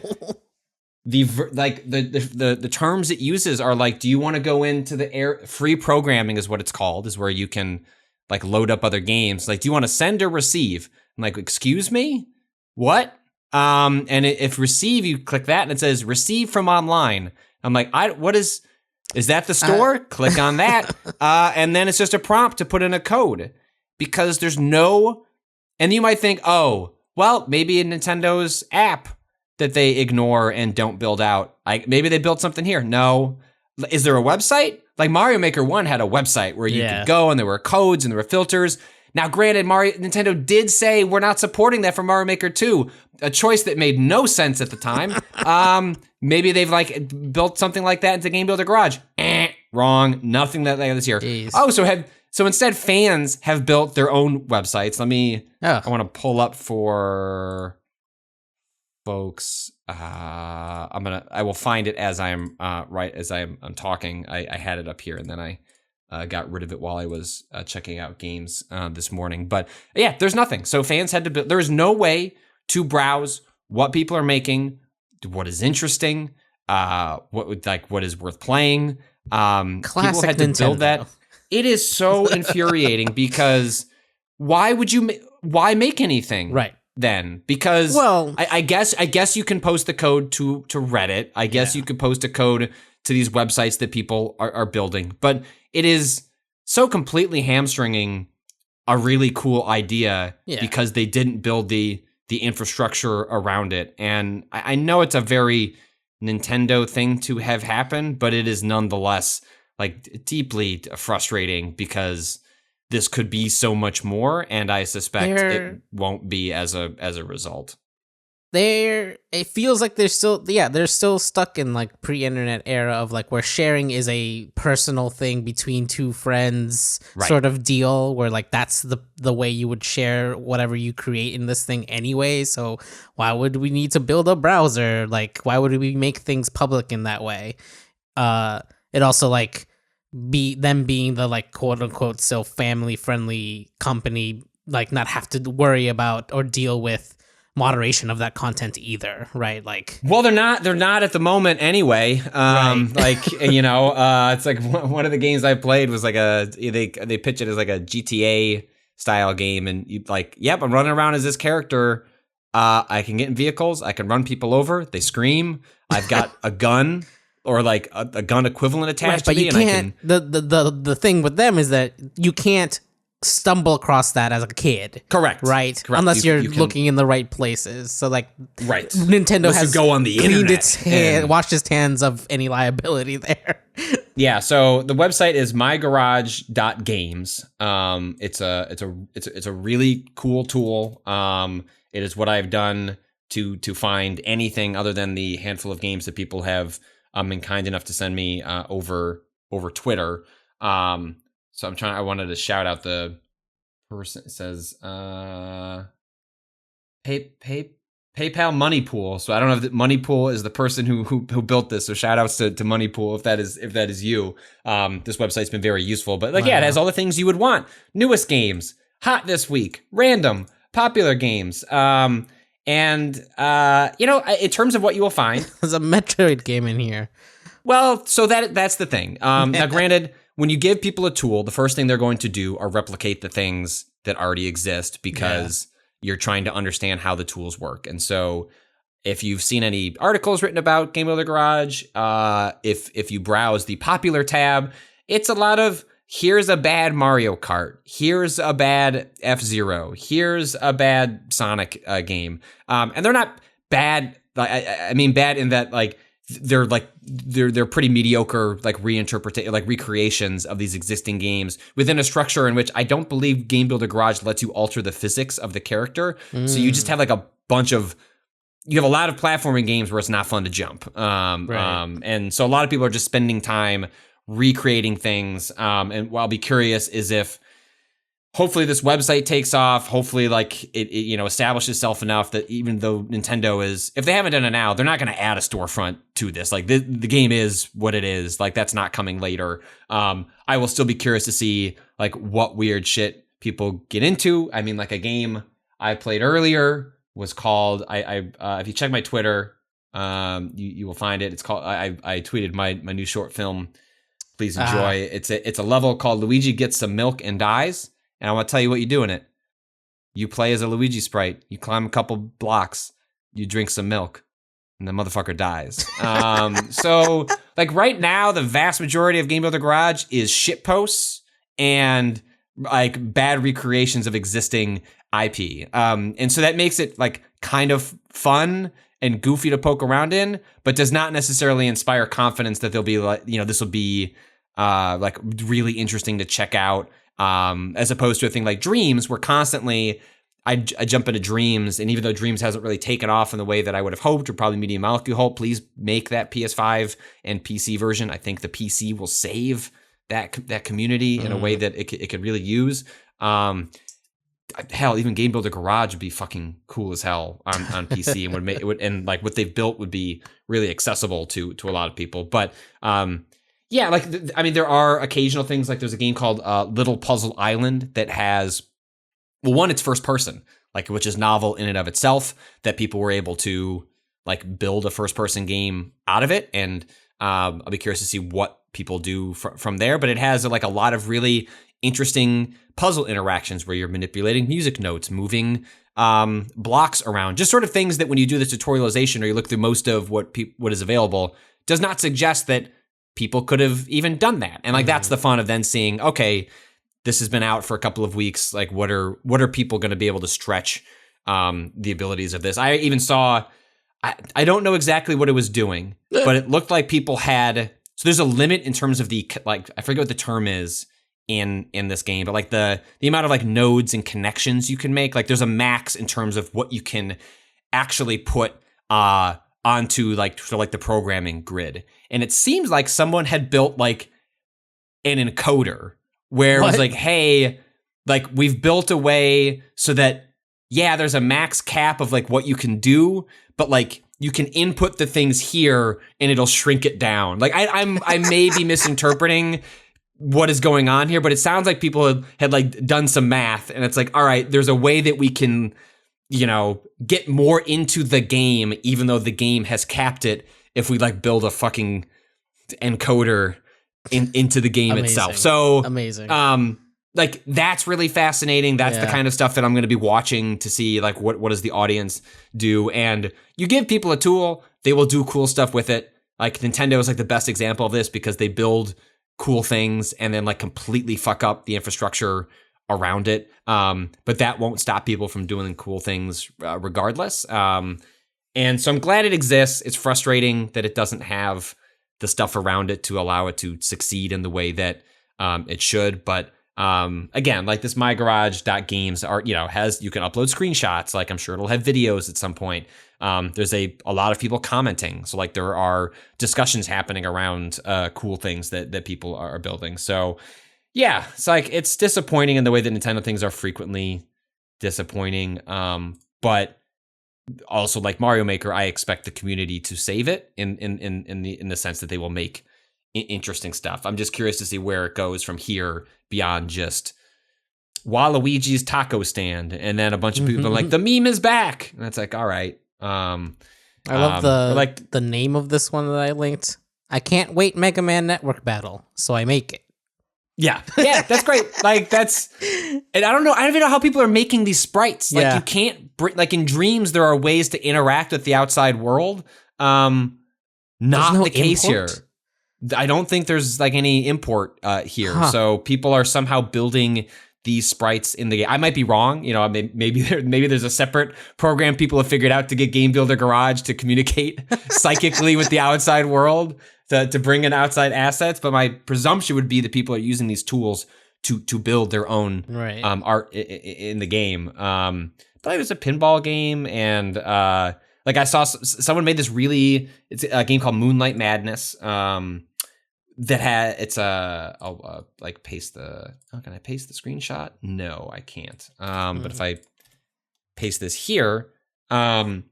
terms it uses are like, do you want to go into the free programming is what it's called, is where you can like load up other games. Like, do you want to send or receive? I'm like, excuse me? What? And if receive, you click that and it says receive from online. I'm like, is that the store? Click on that. And then it's just a prompt to put in a code, because there's no, and you might think, oh, well, maybe in Nintendo's app that they ignore and don't build out. Maybe they built something here. No. Is there a website? Like Mario Maker 1 had a website where you could go and there were codes and there were filters. Now, granted, Nintendo did say we're not supporting that for Mario Maker 2, a choice that made no sense at the time. Maybe they've like built something like that into Game Builder Garage. Wrong. Nothing that this here. Jeez. Oh, so instead fans have built their own websites. I want to pull up for folks. I will find it as I'm I'm talking. I had it up here and then I got rid of it while I was checking out games this morning. But yeah, there's nothing. So fans had to build. There is no way to browse what people are making, what is interesting, what is worth playing. Classic people had to Nintendo. build that. It is so infuriating, because why make anything? Right. Then, because I guess you can post the code to Reddit. I guess you could post a code to these websites that people are building, but it is so completely hamstringing a really cool idea because they didn't build the infrastructure around it. And I know it's a very Nintendo thing to have happen, but it is nonetheless like deeply frustrating, because this could be so much more, and I suspect it won't be as a result. It feels like they're still stuck in like pre-internet era of like where sharing is a personal thing between two friends sort of deal, where like that's the way you would share whatever you create in this thing anyway. So why would we need to build a browser? Like, why would we make things public in that way? It also like being the like quote unquote still family friendly company, like not have to worry about or deal with moderation of that content either, right? Like, well, they're not at the moment anyway. Like, you know, it's like one of the games I played was like they pitch it as like a GTA style game, and you like, yep, I'm running around as this character. I can get in vehicles, I can run people over, they scream. I've got a gun. or like a gun equivalent attached Right, but to me. you And can't. The thing with them is that you can't stumble across that as a kid. Correct. Right. Correct. Unless You you're can- looking in the right places. So like, Right. Nintendo Unless you has go on the cleaned internet its hand, and- washed its hands of any liability there. Yeah, so the website is mygarage.games. It's a really cool tool. It is what I've done to find anything other than the handful of games that people have been kind enough to send me over Twitter. So I wanted to shout out the person. It says PayPal Money Pool. So I don't know if Money Pool is the person who built this. So shout outs to Money Pool if that is you. This website's been very useful. But yeah, it has all the things you would want. Newest games, hot this week, random, popular games. In terms of what you will find, There's a Metroid game in here. well, so that's the thing. Now, granted, when you give people a tool, the first thing they're going to do are replicate the things that already exist because you're trying to understand how the tools work. And so if you've seen any articles written about Game Builder Garage, if you browse the popular tab, it's a lot of here's a bad Mario Kart, here's a bad F-Zero, here's a bad Sonic game. And they're not bad. I mean bad in that like they're pretty mediocre recreations of these existing games within a structure in which I don't believe Game Builder Garage lets you alter the physics of the character. So you just have like a bunch of you have a lot of platforming games where it's not fun to jump. And so a lot of people are just spending time recreating things. And what I'll be curious is if hopefully this website takes off. Hopefully, like it establishes itself enough that even though Nintendo is, if they haven't done it now, they're not going to add a storefront to this. Like the game is what it is. Like that's not coming later. I will still be curious to see like what weird shit people get into. I mean, like a game I played earlier was called. If you check my Twitter, you will find it. It's called. I tweeted my new short film. Please enjoy. It's a level called Luigi Gets Some Milk and Dies. And I want to tell you what you do in it. You play as a Luigi sprite. You climb a couple blocks. You drink some milk. And the motherfucker dies. So, like, right now, the vast majority of Game Builder Garage is shitposts and, like, bad recreations of existing IP. And so that makes it, like, kind of fun and goofy to poke around in, but does not necessarily inspire confidence that they'll be, like, this will be, like, really interesting to check out. As opposed to a thing like Dreams, where constantly I jump into Dreams, and even though Dreams hasn't really taken off in the way that I would have hoped, or probably Media Molecule hoped, please make that PS5 and PC version. I think the PC will save that community in a way that it could really use. Hell, even Game Builder Garage would be fucking cool as hell on PC, and and like what they've built would be really accessible to a lot of people. But yeah, like, I mean, there are occasional things, like there's a game called Little Puzzle Island that has, well, one, it's first person, like, which is novel in and of itself, that people were able to, like, build a first person game out of it. And I'll be curious to see what people do from there. But it has, like, a lot of really interesting puzzle interactions where you're manipulating music notes, moving blocks around, just sort of things that when you do this tutorialization or you look through most of what is available, does not suggest that people could have even done that. And like, that's the fun of then seeing, okay, this has been out for a couple of weeks. Like, what are people going to be able to stretch the abilities of this? I even saw, I don't know exactly what it was doing, but it looked like people had, so there's a limit in terms of the, like, I forget what the term is in this game, but like the amount of like nodes and connections you can make, like there's a max in terms of what you can actually put onto like sort of like the programming grid. And it seems like someone had built like an encoder where it was like, hey, like we've built a way so that, yeah, there's a max cap of like what you can do, but like you can input the things here and it'll shrink it down. Like I may be misinterpreting what is going on here, but it sounds like people had like done some math and it's like, all right, there's a way that we can, get more into the game, even though the game has capped it, if we like build a fucking encoder into the game itself. So amazing. Like that's really fascinating. That's the kind of stuff that I'm going to be watching to see like what does the audience do. And you give people a tool, they will do cool stuff with it. Like Nintendo is like the best example of this because they build cool things and then like completely fuck up the infrastructure around it. But that won't stop people from doing cool things regardless. And so I'm glad it exists. It's frustrating that it doesn't have the stuff around it to allow it to succeed in the way that it should. But again, like this mygarage.games are, you know, you can upload screenshots. Like I'm sure it'll have videos at some point. There's a lot of people commenting. So like there are discussions happening around cool things that people are building. So yeah, it's like it's disappointing in the way that Nintendo things are frequently disappointing. But also like Mario Maker, I expect the community to save it in the sense that they will make interesting stuff. I'm just curious to see where it goes from here beyond just Waluigi's taco stand, and then a bunch of people are like, the meme is back, and it's like, all right. I love the name of this one that I linked. I can't wait Mega Man Network Battle, so I make it. Yeah, that's great. Like and I don't even know how people are making these sprites. Like you can't like in Dreams, there are ways to interact with the outside world. Not the case here. I don't think there's like any import here. Huh. So people are somehow building these sprites in the game. I might be wrong. You know, maybe there's a separate program people have figured out to get Game Builder Garage to communicate psychically with the outside world to bring in outside assets. But my presumption would be that people are using these tools to build their own art in the game. But it was a pinball game, and like I saw someone made this it's a game called Moonlight Madness. That I'll like paste can I paste the screenshot? No, I can't. But if I paste this here, you'll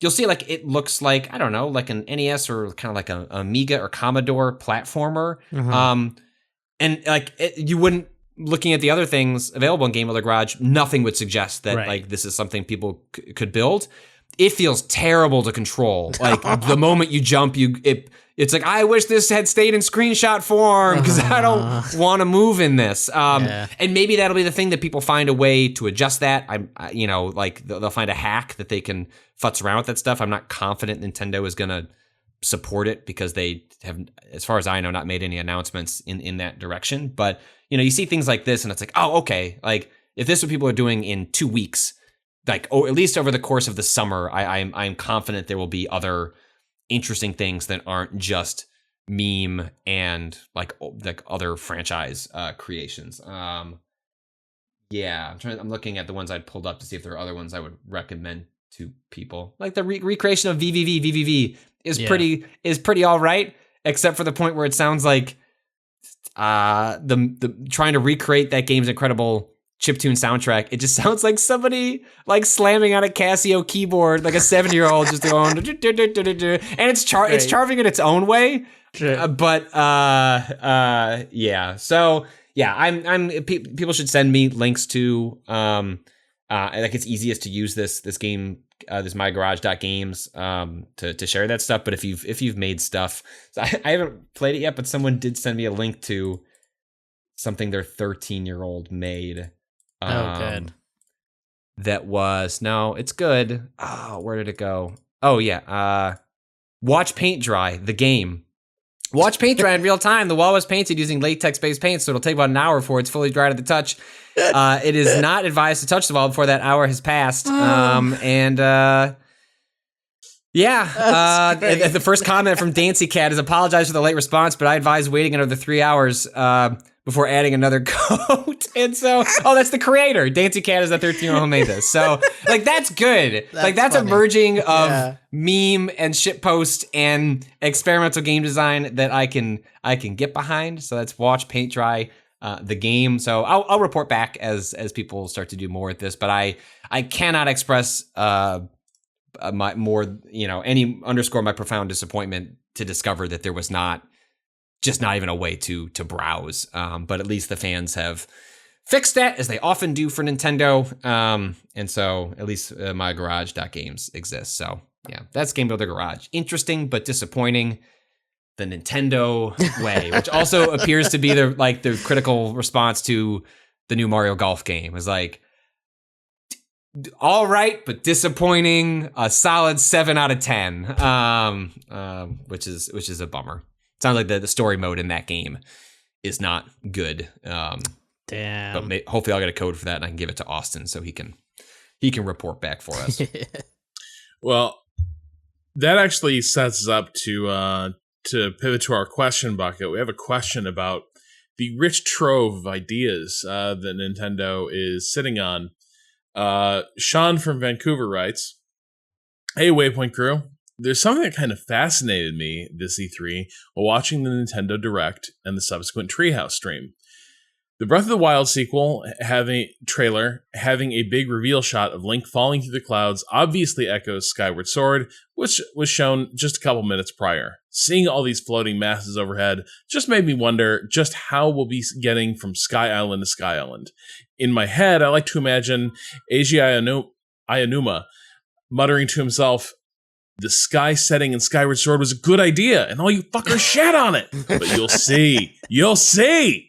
see like it looks like, I don't know, like an NES or kind of like an Amiga or Commodore platformer. And like you wouldn't, looking at the other things available in Game Builder Garage, nothing would suggest that like this is something people could build. It feels terrible to control. Like the moment you jump, it's like, I wish this had stayed in screenshot form because I don't want to move in this. And maybe that'll be the thing that people find a way to adjust that. You know, like they'll find a hack that they can futz around with that stuff. I'm not confident Nintendo is going to support it because they have, as far as I know, not made any announcements in that direction. But, you know, you see things like this and it's like, oh, okay. Like if this is what people are doing in 2 weeks, like, or at least over the course of the summer, I'm confident there will be other interesting things that aren't just meme and like other franchise creations. I'm looking at the ones I'd pulled up to see if there are other ones I would recommend to people. Like the recreation of VVV is pretty all right, except for the point where it sounds like the trying to recreate that game's incredible chiptune soundtrack. It just sounds like somebody like slamming on a Casio keyboard, like a 7-year-old just going, and it's charming in its own way. But so people should send me links to like it's easiest to use this game, this mygarage.games to share that stuff. But if you've made stuff, so I haven't played it yet, but someone did send me a link to something their 13-year-old made. Good. That was, no, it's good. Oh, where did it go? Oh, yeah. Watch paint dry, the game. Watch paint dry in real time. The wall was painted using latex-based paint, so it'll take about an hour before it's fully dry to the touch. It is not advised to touch the wall before that hour has passed. The first comment from Dancy Cat is apologize for the late response, but I advise waiting another 3 hours before adding another coat. And so, that's the creator. Dancy Cat is the 13-year-old who made this. So, like, that's good. That's a merging of meme and shitpost and experimental game design that I can get behind. So that's Watch Paint Dry, the game. So I'll report back as people start to do more with this. But I cannot express my profound disappointment to discover that there was not even a way to browse. But at least the fans have fixed that, as they often do for Nintendo. And so at least mygarage.games exists. So yeah, that's Game Builder Garage. Interesting, but disappointing. The Nintendo way, which also appears to be the critical response to the new Mario Golf game, is like, all right, but disappointing. A solid 7 out of 10, which is a bummer. Sounds like the story mode in that game is not good. Damn. But hopefully I'll get a code for that and I can give it to Austin so he can report back for us. Well, that actually sets us up to pivot to our question bucket. We have a question about the rich trove of ideas that Nintendo is sitting on. Sean from Vancouver writes, "Hey, Waypoint crew. There's something that kind of fascinated me this E3 while watching the Nintendo Direct and the subsequent Treehouse stream. The Breath of the Wild sequel having a big reveal shot of Link falling through the clouds obviously echoes Skyward Sword, which was shown just a couple minutes prior. Seeing all these floating masses overhead just made me wonder just how we'll be getting from Sky Island to Sky Island. In my head, I like to imagine Eiji Aonuma muttering to himself, 'The sky setting in Skyward Sword was a good idea, and all you fuckers shat on it. But you'll see. You'll see.'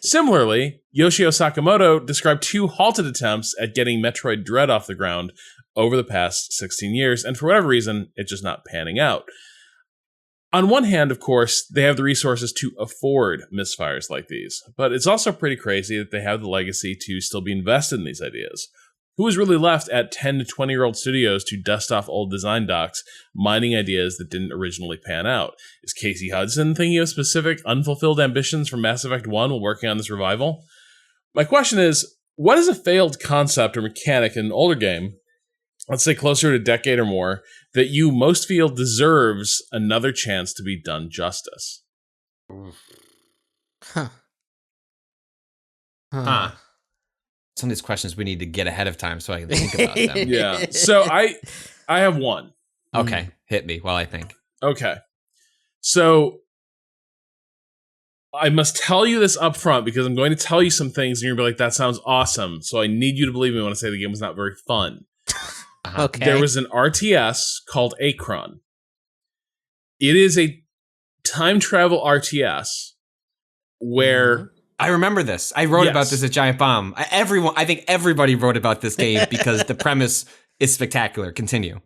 Similarly, Yoshio Sakamoto described 2 halted attempts at getting Metroid Dread off the ground over the past 16 years, and for whatever reason, it's just not panning out. On one hand, of course, they have the resources to afford misfires like these, but it's also pretty crazy that they have the legacy to still be invested in these ideas. Who is really left at 10 to 20-year-old studios to dust off old design docs, mining ideas that didn't originally pan out? Is Casey Hudson thinking of specific unfulfilled ambitions from Mass Effect 1 while working on this revival? My question is, what is a failed concept or mechanic in an older game, let's say closer to a decade or more, that you most feel deserves another chance to be done justice?" Huh. Some of these questions we need to get ahead of time so I can think about them. Yeah. So I have one. Okay, hit me while I think. Okay. So I must tell you this up front because I'm going to tell you some things and you're going to be like, that sounds awesome. So I need you to believe me when I say the game was not very fun. Okay. There was an RTS called Akron. It is a time travel RTS where... I remember this. I wrote Yes. about this at Giant Bomb. I think everybody wrote about this game because the premise is spectacular. Continue.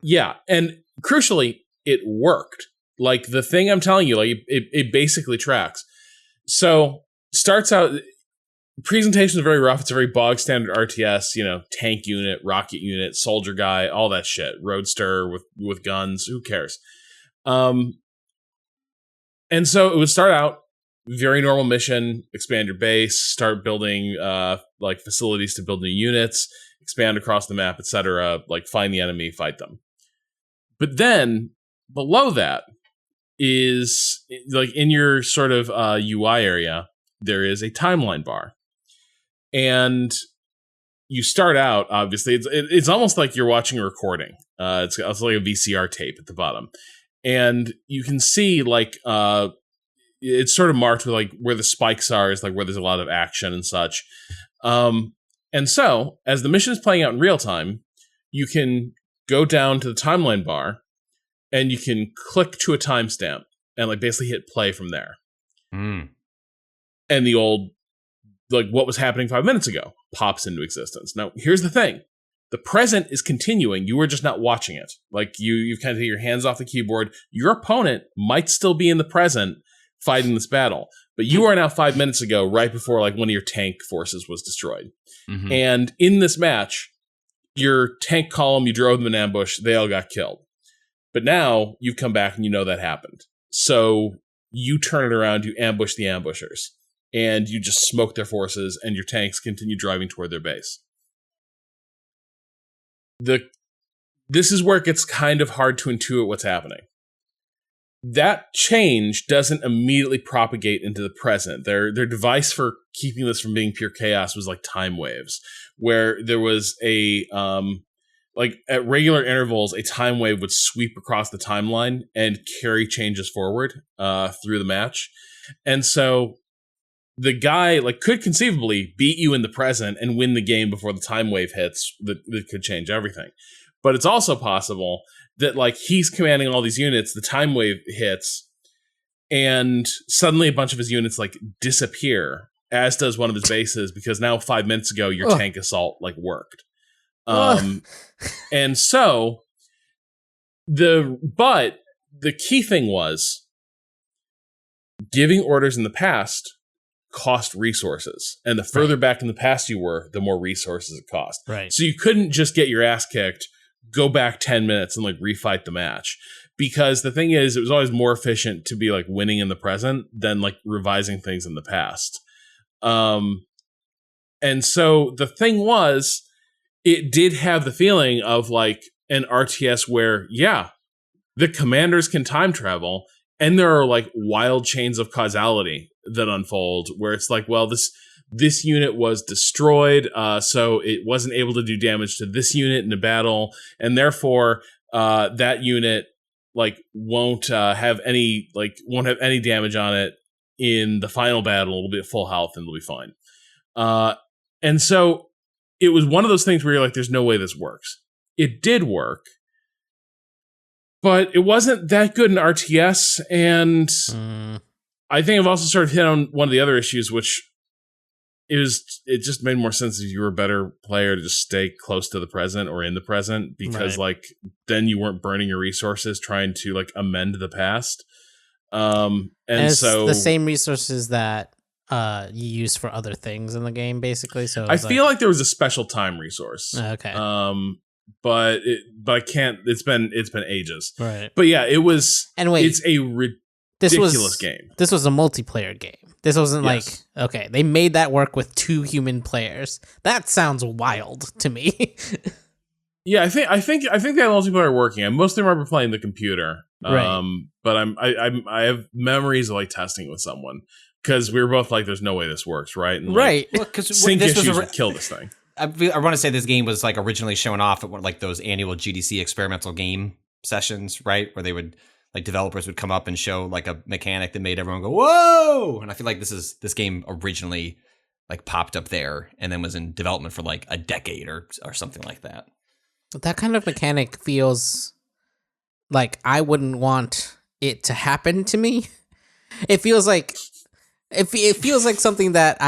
Yeah, and crucially, it worked. Like, the thing I'm telling you, like, it basically tracks. So, starts out, presentation is very rough. It's a very bog standard RTS, tank unit, rocket unit, soldier guy, all that shit. Roadster with guns, who cares? And so it would start out, very normal mission, expand your base, start building facilities to build new units, expand across the map, etc., like find the enemy, fight them. But then below that is like in your sort of UI area, there is a timeline bar. And you start out, obviously, it's almost like you're watching a recording. It's like a VCR tape at the bottom. And you can see it's sort of marked with like where the spikes are, is like where there's a lot of action and such. And so, as the mission is playing out in real time, you can go down to the timeline bar and you can click to a timestamp and like basically hit play from there. Mm. And the old, like what was happening 5 minutes ago pops into existence. Now, here's the thing. The present is continuing. You were just not watching it. Like you've kind of taken your hands off the keyboard. Your opponent might still be in the present fighting this battle, but you are now 5 minutes ago, right before like one of your tank forces was destroyed. Mm-hmm. And in this match, your tank column, you drove them in ambush, they all got killed. But now you've come back and you know that happened. So you turn it around, you ambush the ambushers, and you just smoke their forces, and your tanks continue driving toward their base. This is where it gets kind of hard to intuit what's happening. That change doesn't immediately propagate into the present. Their device for keeping this from being pure chaos was like time waves, where there was at regular intervals, a time wave would sweep across the timeline and carry changes forward through the match. And so the guy could conceivably beat you in the present and win the game before the time wave hits that could change everything. But it's also possible that he's commanding all these units, the time wave hits, and suddenly a bunch of his units disappear, as does one of his bases, because now 5 minutes ago your tank assault worked. And so the key thing was giving orders in the past cost resources, and the further back in the past you were, the more resources it cost. Right. So you couldn't just get your ass kicked, go back 10 minutes and like refight the match, because the thing is, it was always more efficient to be like winning in the present than like revising things in the past. And so the thing was, it did have the feeling of like an RTS where, yeah, the commanders can time travel, and there are like wild chains of causality that unfold where it's like, well, this unit was destroyed, so it wasn't able to do damage to this unit in a battle, and therefore that unit like won't have any damage on it in the final battle. It'll be at full health and it'll be fine. And so it was one of those things where you're like, there's no way this works. It did work, but it wasn't that good in RTS, and I think I've also sort of hit on one of the other issues, which it just made more sense if you were a better player to just stay close to the present or in the present, because like then you weren't burning your resources trying to like amend the past. And it's so the same resources that you use for other things in the game, basically. So I feel like there was a special time resource. Okay. But I can't. It's been ages. Right. But yeah, it was. And wait, it's a ridiculous game. This was a multiplayer game. This wasn't Yes. like, okay, they made that work with 2 human players. That sounds wild to me. Yeah, I think they have multiplayer working. I mostly remember playing the computer. Right. But I have memories of like testing it with someone, because we were both like, "There's no way this works," right? And, like, Right. Well, because sync this issues was would kill this thing. I want to say this game was like originally shown off at one of like those annual GDC experimental game sessions, right? Where they would like developers would come up and show like a mechanic that made everyone go, "Whoa!" And I feel like this game originally like popped up there and then was in development for like a decade or something like that. That kind of mechanic feels like I wouldn't want it to happen to me. It feels like it feels like something that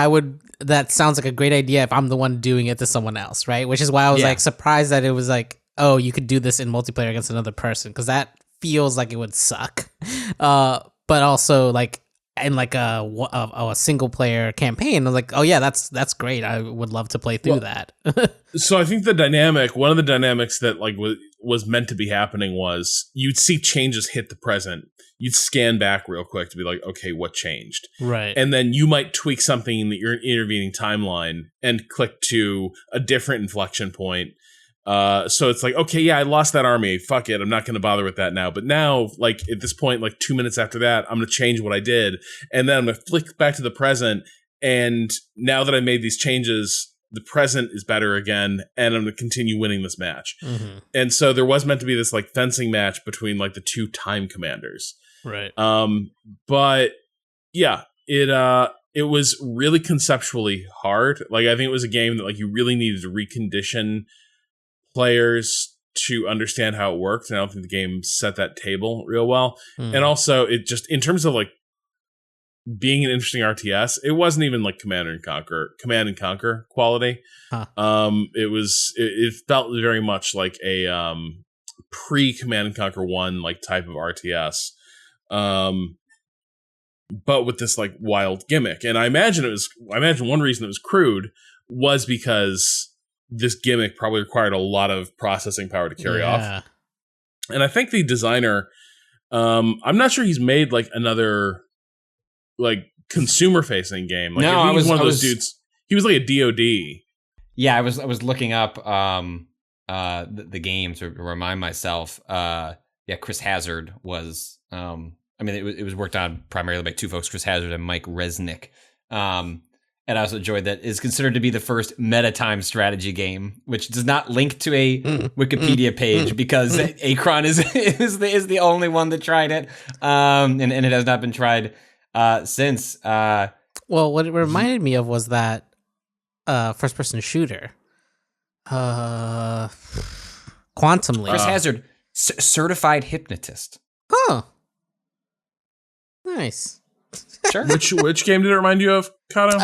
that sounds like a great idea if I'm the one doing it to someone else, right? Which is why I was like surprised that it was like, oh, you could do this in multiplayer against another person, because that feels like it would suck. But also like in like a single player campaign, I was like, oh yeah, that's great. I would love to play through that. So I think one of the dynamics that like was meant to be happening was you'd see changes hit the present. You'd scan back real quick to be like, okay, what changed? Right. And then you might tweak something in your intervening timeline and click to a different inflection point. So it's like, okay, yeah, I lost that army. Fuck it. I'm not going to bother with that now. But now, like at this point, like 2 minutes after that, I'm going to change what I did. And then I'm going to flick back to the present. And now that I made these changes, the present is better again. And I'm going to continue winning this match. Mm-hmm. And so there was meant to be this like fencing match between like the 2 time commanders. Right. But yeah, it was really conceptually hard. Like I think it was a game that like you really needed to recondition players to understand how it worked, and I don't think the game set that table real well. And also, it just in terms of like being an interesting RTS, it wasn't even like Command and Conquer quality. Huh. It felt very much like a pre Command and Conquer 1 like type of RTS. But with this like wild gimmick. And I imagine one reason it was crude was because this gimmick probably required a lot of processing power to carry off. And I think the designer, I'm not sure he's made like another like consumer facing game. Like no, I think he's one of those dudes. He was like a DOD. Yeah, I was looking up the game to remind myself. Chris Hazard was it was worked on primarily by 2 folks, Chris Hazard and Mike Resnick. And I also enjoyed that is considered to be the first meta-time strategy game, which does not link to a Wikipedia page because Acron is the only one that tried it, and it has not been tried since. Well, what it reminded me of was that first-person shooter, Quantum Leap. Chris Hazard, certified hypnotist. Oh, nice. Sure. Which game did it remind you of, Kato?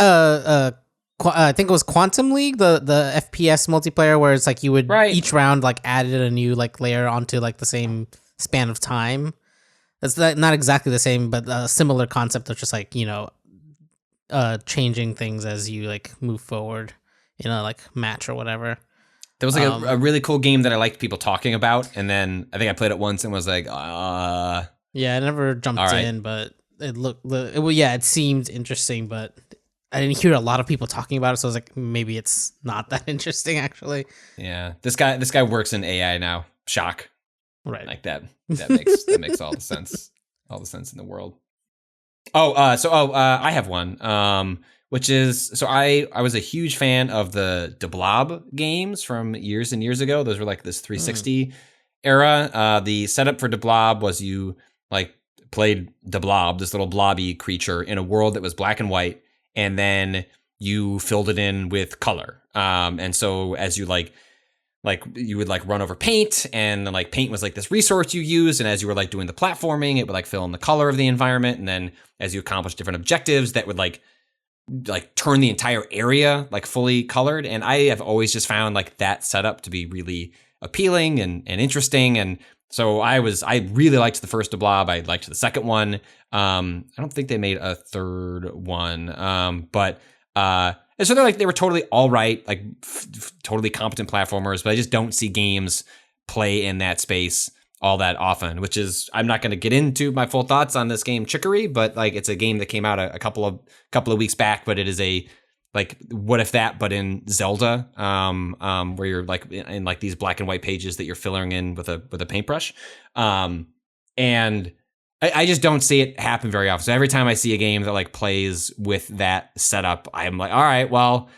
I think it was Quantum League, the FPS multiplayer where it's like you would each round like added a new like layer onto like the same span of time. That's not exactly the same, but a similar concept of just like, you know, changing things as you like move forward in a like match or whatever. There was like a really cool game that I liked people talking about, and then I think I played it once and was like, yeah, I never jumped in, but it seemed interesting, but I didn't hear a lot of people talking about it, so I was like, maybe it's not that interesting actually. Yeah, this guy works in AI now. Shock, right? Like that makes all the sense in the world. I have one. Which is, so I was a huge fan of the De Blob games from years and years ago. Those were like this 360 era. The setup for De Blob was you like played De Blob, this little blobby creature in a world that was black and white, and then you filled it in with color. And so as you like you would like run over paint, and like paint was like this resource you used, and as you were like doing the platforming, it would like fill in the color of the environment, and then as you accomplish different objectives, that would like turn the entire area like fully colored. And I have always just found like that setup to be really appealing and interesting. And so I really liked the first De Blob. I liked the second one. I don't think they made a third one. And so they were totally all right, like totally competent platformers, but I just don't see games play in that space all that often, which is, I'm not going to get into my full thoughts on this game Chicory, but like it's a game that came out a couple of weeks back, but it is a like what if that, but in Zelda, where you're like in like these black and white pages that you're filling in with a paintbrush. And I just don't see it happen very often. So every time I see a game that like plays with that setup, I'm like, all right, well,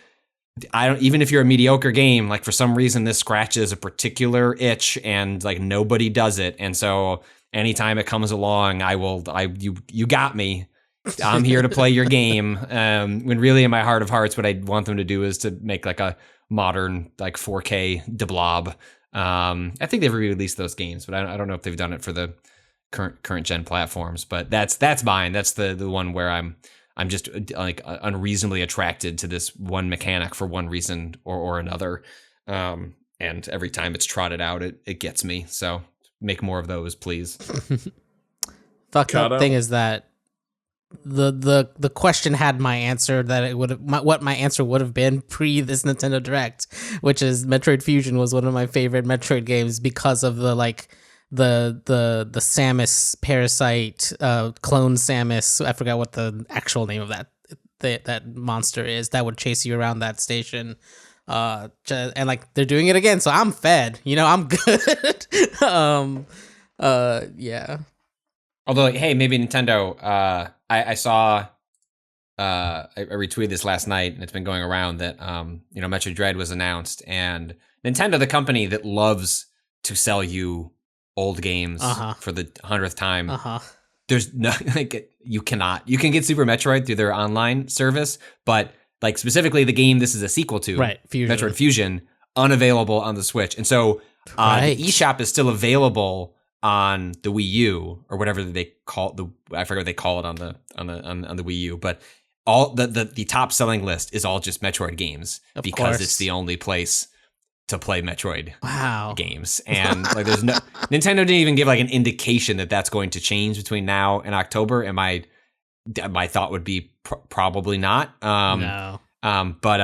even if you're a mediocre game, like for some reason this scratches a particular itch and like nobody does it. And so anytime it comes along, you got me. I'm here to play your game. When really in my heart of hearts, what I want them to do is to make like a modern, like 4K De Blob. I think they've re-released those games, but I don't know if they've done it for the current gen platforms, but that's mine. That's the one where I'm just like unreasonably attracted to this one mechanic for one reason or another. And every time it's trotted out, it gets me. So make more of those, please. Fucked up thing is that the question had my answer that it would what my answer would have been pre this Nintendo Direct, which is Metroid Fusion was one of my favorite Metroid games because of the like the Samus parasite clone Samus. I forgot what the actual name of that monster is that would chase you around that station. And like they're doing it again, so I'm fed. You know, I'm good. Yeah. Although, like, hey, maybe Nintendo. I saw. I retweeted this last night, and it's been going around that Metroid Dread was announced, and Nintendo, the company that loves to sell you old games for the 100th time. There's no you can get Super Metroid through their online service, but like specifically the game this is a sequel to, right, Fusion. Metroid Fusion, unavailable on the Switch, and so the eShop is still available on the Wii U or whatever they call I forget what they call it on the Wii U, but all the top selling list is all just Metroid games because it's the only place to play Metroid games. And like there's no Nintendo didn't even give like an indication that that's going to change between now and October, and my thought would be probably not. No. But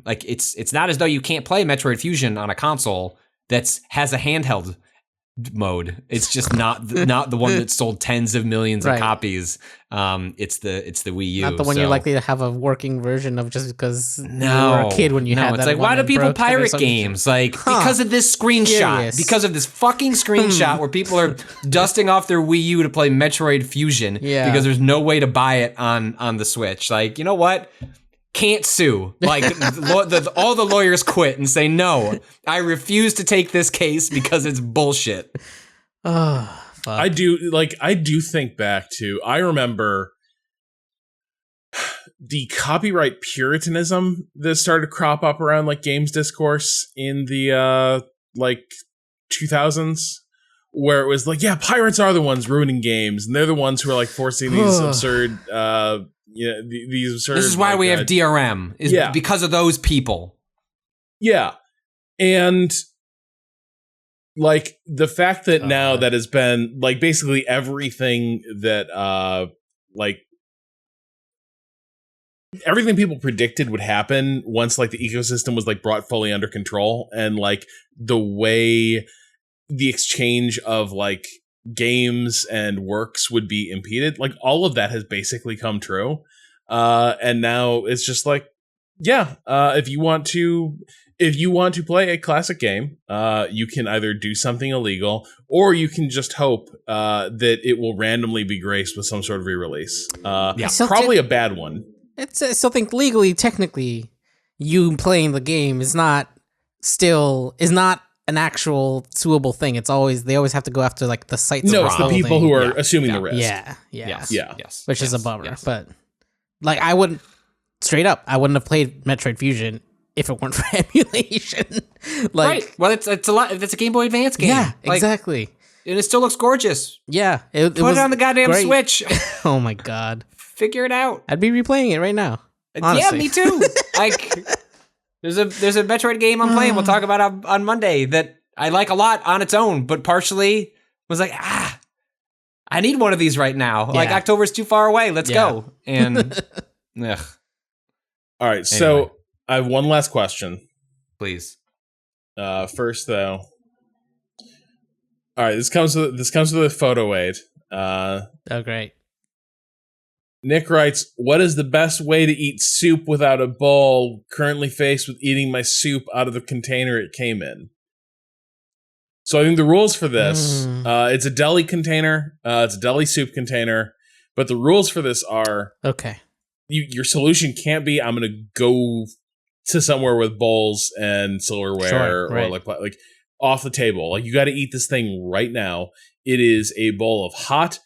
like it's not as though you can't play Metroid Fusion on a console has a handheld mode. It's just not the one that sold tens of millions of copies. It's the Wii U. Not the one you're likely to have a working version of just because you were a kid when you had that. It's like, why do people pirate games? Like because of this screenshot. Because of this fucking screenshot where people are dusting off their Wii U to play Metroid Fusion because there's no way to buy it on the Switch. Like, you know what? Can't sue. Like all the lawyers quit and say, no, I refuse to take this case because it's bullshit. Oh, fuck. I do think back to, I remember the copyright puritanism that started to crop up around like games discourse in the 2000s, where it was like, yeah, pirates are the ones ruining games, and they're the ones who are like forcing these absurd these sort This of is why like, we have DRM, is because of those people. Yeah. And like the fact that now that has been like basically everything that like everything people predicted would happen once like the ecosystem was like brought fully under control, and like the way the exchange of like games and works would be impeded, like all of that has basically come true. And now it's just like, if you want to play a classic game, you can either do something illegal, or you can just hope that it will randomly be graced with some sort of re-release. Probably a bad one. I still think legally, technically, you playing the game is not an actual suable thing. They always have to go after like the sites. No, it's the people who are assuming the risk. Yes. Which is a bummer. But like, I wouldn't have played Metroid Fusion if it weren't for emulation. Like, right. Well, it's a lot. It's a Game Boy Advance game. Yeah, exactly. And it still looks gorgeous. Yeah, Put it on the goddamn great. Switch. Oh my god. Figure it out. I'd be replaying it right now. Honestly. Yeah, me too. Like, there's a Metroid game I'm playing. We'll talk about on Monday that I like a lot on its own, but partially was like, I need one of these right now. Yeah. Like, October's too far away. Let's go. And ugh. All right, so I have one last question. Please. First, though. All right, this comes with a photo aid. Oh, great. Nick writes, "What is the best way to eat soup without a bowl? Currently faced with eating my soup out of the container it came in." So I think the rules for this, it's a deli container. It's a deli soup container. But the rules for this are... Okay. Your solution can't be, I'm going to go to somewhere with bowls and silverware or like off the table. Like, you got to eat this thing right now. It is a bowl of hot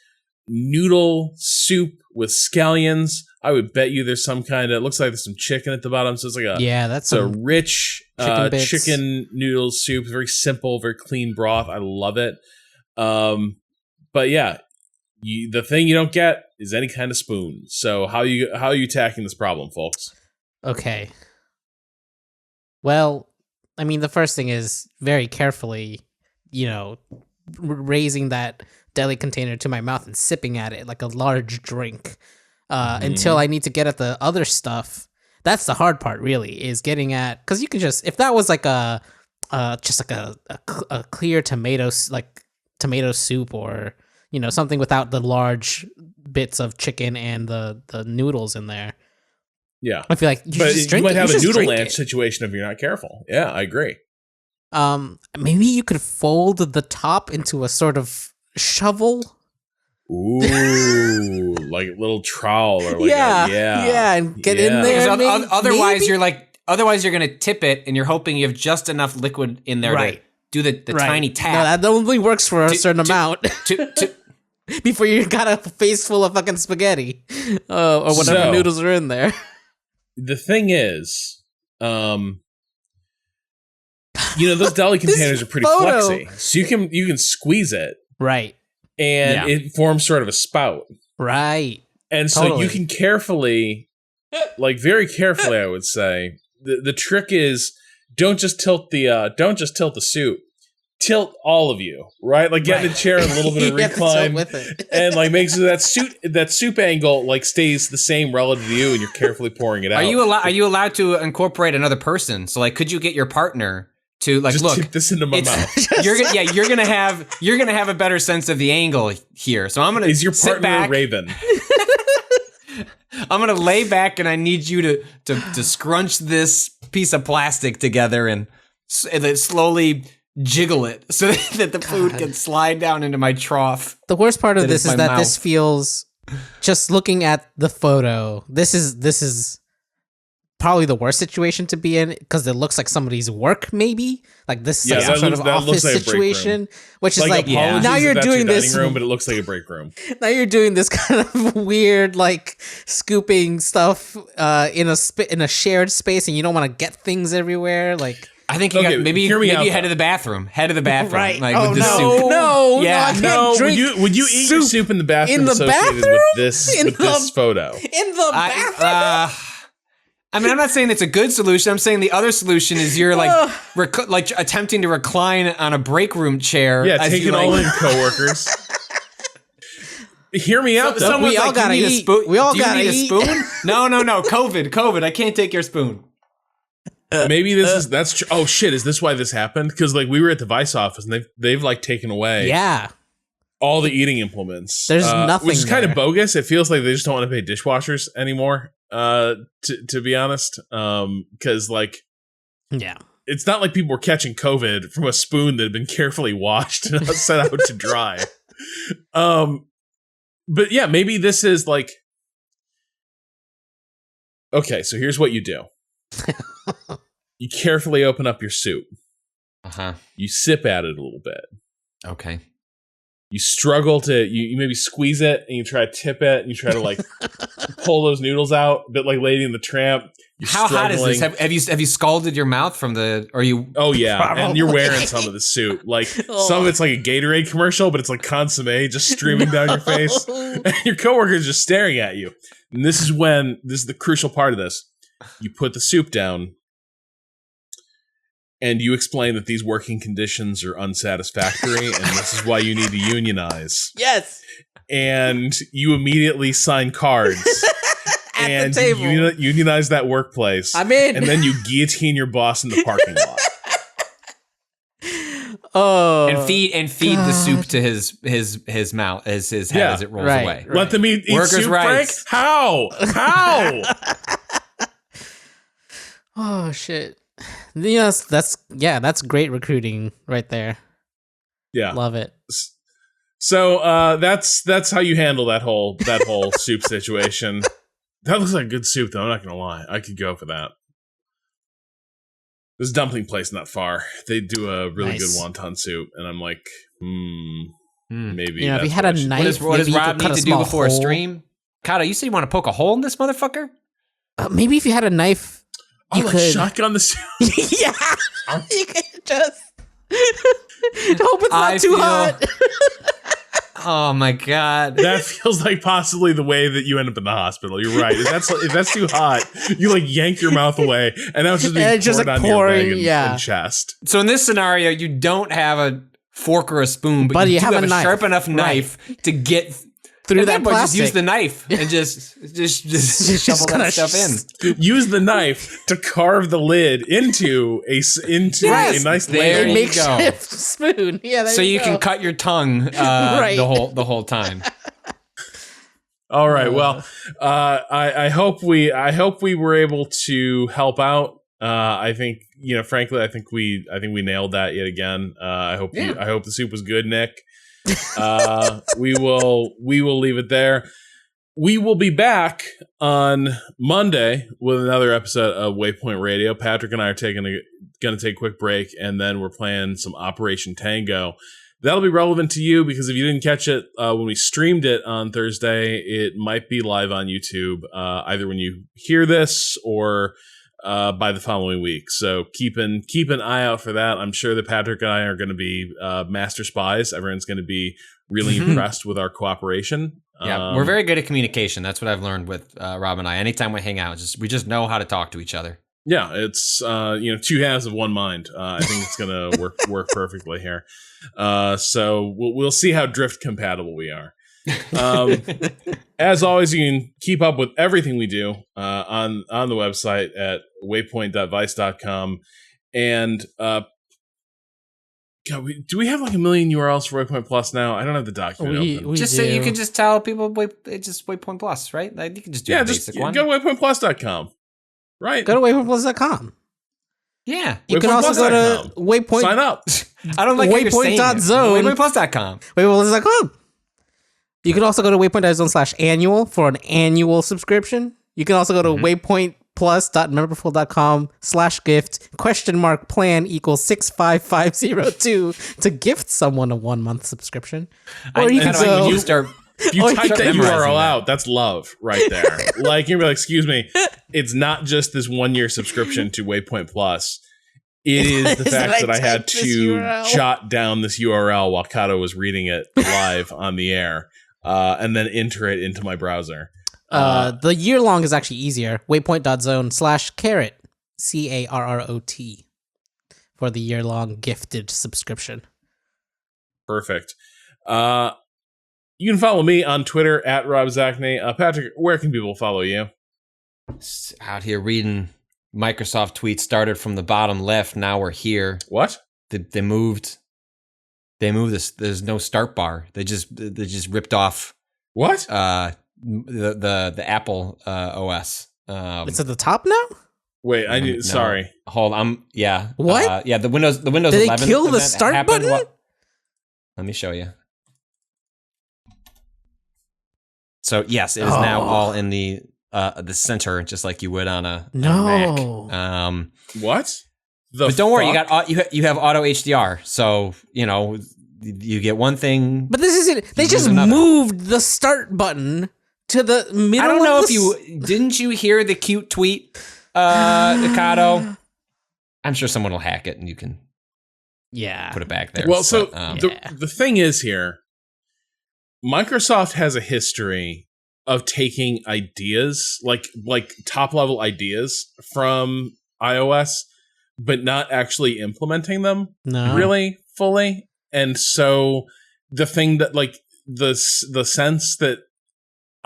noodle soup with scallions. I would bet you there's some kind of, it looks like there's some chicken at the bottom. So it's like that's a rich chicken noodle soup. Very simple, very clean broth. I love it. But yeah, the thing you don't get is any kind of spoon. So how are you tackling this problem, folks? Okay. Well, I mean, the first thing is very carefully, raising that deli container to my mouth and sipping at it like a large drink until I need to get at the other stuff. That's the hard part, really, is getting at, because you can just, if that was like a clear tomato soup, or something without the large bits of chicken and the noodles in there. Yeah, I feel like you might have a noodle ranch situation if you're not careful. Yeah, I agree. Maybe you could fold the top into a sort of shovel. Ooh, like a little trowel or like and get in there. Otherwise, you're gonna tip it, and you're hoping you have just enough liquid in there to do the tiny tap. No, that only works for a certain amount. Before you got a face full of fucking spaghetti, or whatever noodles are in there. The thing is, those deli containers are pretty flexy, so you can squeeze it, right, and it forms sort of a spout, right, and so you can carefully, like very carefully, I would say. The trick is don't just tilt the soup. Tilt all of you, right? Like get in the chair, a little bit of recline, with it. And like make sure that soup angle like stays the same relative to you, and you're carefully pouring it out. Are you allowed to incorporate another person? So like, could you get your partner to like, just look, tip this into my mouth? You're gonna have a better sense of the angle here. So I'm gonna is your partner a raven? I'm gonna lay back, and I need you to scrunch this piece of plastic together and then slowly jiggle it so that the food can slide down into my trough. The worst part of this is that this feels, just looking at the photo, this is probably the worst situation to be in, because it looks like somebody's work, maybe like this is like some sort of office situation, which is like now you're doing this room, but it looks like a break room. Now you're doing this kind of weird like scooping stuff in a shared space, and you don't want to get things everywhere. Like, I think you Okay, got maybe hear me out, head though. of the bathroom. Head of the bathroom. Right. Like Oh, with the no. soup. No, Yeah. I can't No, drink would you eat your soup in the bathroom in the associated bathroom? with this In with this photo? in the bathroom. I mean, I'm not saying it's a good solution. I'm saying the other solution is you're like like attempting to recline on a break room chair. Yeah, as take you, it like, all in, coworkers. Hear me out, though. Someone's We all like, gotta you need eat. a spoon. We all Do you gotta need eat. a spoon? No. COVID. I can't take your spoon. Maybe that's true. Oh shit! Is this why this happened? Because like we were at the Vice office and they've like taken away Yeah. all the eating implements. There's nothing which is kind of there. bogus. It feels like they just don't want to pay dishwashers anymore. To be honest, because like Yeah. it's not like people were catching COVID from a spoon that had been carefully washed and set out to dry. But yeah, maybe this is like. Okay, so here's what you do. You carefully open up your soup. You sip at it a little bit. Okay. You struggle to you maybe squeeze it and you try to tip it and you try to like pull those noodles out, a bit like Lady and the Tramp. You're How hot is this? struggling. Have you scalded your mouth from the? Or you? Oh yeah, and you're Probably. wearing some of the soup. Like some of it's like a Gatorade commercial, but it's like consomme just streaming down your face, and your coworker's just staring at you. And this is the crucial part of this. You put the soup down, and you explain that these working conditions are unsatisfactory, and this is why you need to unionize. Yes. And you immediately sign cards. At and the table. unionize that workplace. I'm in. And then you guillotine your boss in the parking lot. Oh. And feed the soup to his mouth, his head Yeah. as it rolls Right. away. Let them eat Workers' soup, rights. Frank? How? Oh shit. Yes, that's great recruiting right there. Yeah. Love it. So that's how you handle that whole soup situation. That looks like good soup, though. I'm not gonna lie. I could go for that. This dumpling place not far. They do a really Nice. good wonton soup, and I'm like, maybe. You know, if you that's had what a I should- knife, What does maybe you Rob could cut need a to do small before a hole. stream? Kata, you say you want to poke a hole in this motherfucker? Maybe if you had a knife, Oh, you like could. shotgun the soup. Yeah, you could just hope it's not I too feel- hot. Oh my god. That feels like possibly the way that you end up in the hospital. You're right. If that's too hot, you like yank your mouth away, and that's just being And it's just, poured like, onto your pouring, leg and, yeah. and chest. So in this scenario, you don't have a fork or a spoon, but you do have a knife. sharp enough Right. knife to get Through at that point, plastic. Just use the knife and just shovel that gonna stuff in. Use the knife to carve the lid into a Yes, nice there layer. you makeshift spoon. Yeah, there So you go. can cut your tongue Right. the whole time. All right. Well, I hope we were able to help out. I think frankly, I think we nailed that yet again. I hope the soup was good, Nick. We will leave it there. We will be back on Monday with another episode of Waypoint Radio. Patrick and I are going to take a quick break, and then we're playing some Operation Tango. That'll be relevant to you because if you didn't catch it when we streamed it on Thursday, it might be live on YouTube either when you hear this or by the following week. So keep an eye out for that. I'm sure that Patrick and I are going to be master spies. Everyone's going to be really impressed with our cooperation. Yeah, we're very good at communication. That's what I've learned with Rob and I. Anytime we hang out, we just know how to talk to each other. Yeah, it's two halves of one mind. I think it's going to work perfectly here. So we'll see how drift compatible we are. As always, you can keep up with everything we do on the website at waypoint.vice.com. And God, do we have like 1 million URLs for Waypoint Plus now? I don't have the document open. We Just do. so you can just tell people it's just Waypoint Plus, right? Like, you can just do a just basic one. go to waypointplus.com. Right? go to waypointplus.com. Yeah. You can also go to Waypoint. Sign up. I don't like how you're saying it. Waypoint.zone. Waypointplus.com. Waypointplus.com. You can also go to waypoint.zone/annual for an annual subscription. You can also go to waypointplus.memberful.com/gift !plan equals 65502 to gift someone a 1-month subscription. Or you can Kind of like go. when you start. If you Oh, type you're that memorizing URL that. out, that's love right there. Like, you're like, excuse me, it's not just this 1-year subscription to Waypoint Plus. It is the Is fact that I had typed this to URL? jot down this URL while Kato was reading it live on the air, and then enter it into my browser. The year long is actually easier. Waypoint.zone/carrot CARROT for the year long gifted subscription. Perfect. You can follow me on Twitter at Rob Zachney. Patrick, where can people follow you? Out here reading Microsoft tweets. Started from the bottom left. Now we're here. What? They moved this. There's no start bar. They just ripped off What? the Apple OS. It's at the top now? Wait, I need. No. Sorry. Hold on. Yeah. What? Yeah. The Windows Did they 11 kill the event start happened. button? Let me show you. So yes, it is now all in the center, just like you would on a No. Mac. What? But don't worry, you have auto HDR, so you get one thing. But this isn't. They just another. moved the start button to the middle. I don't know of if you didn't you hear the cute tweet, Kato. I'm sure someone will hack it and you can put it back there. Well, so But, the thing is here, Microsoft has a history of taking ideas, like top level ideas from iOS, but not actually implementing them really fully. And so the thing that the sense that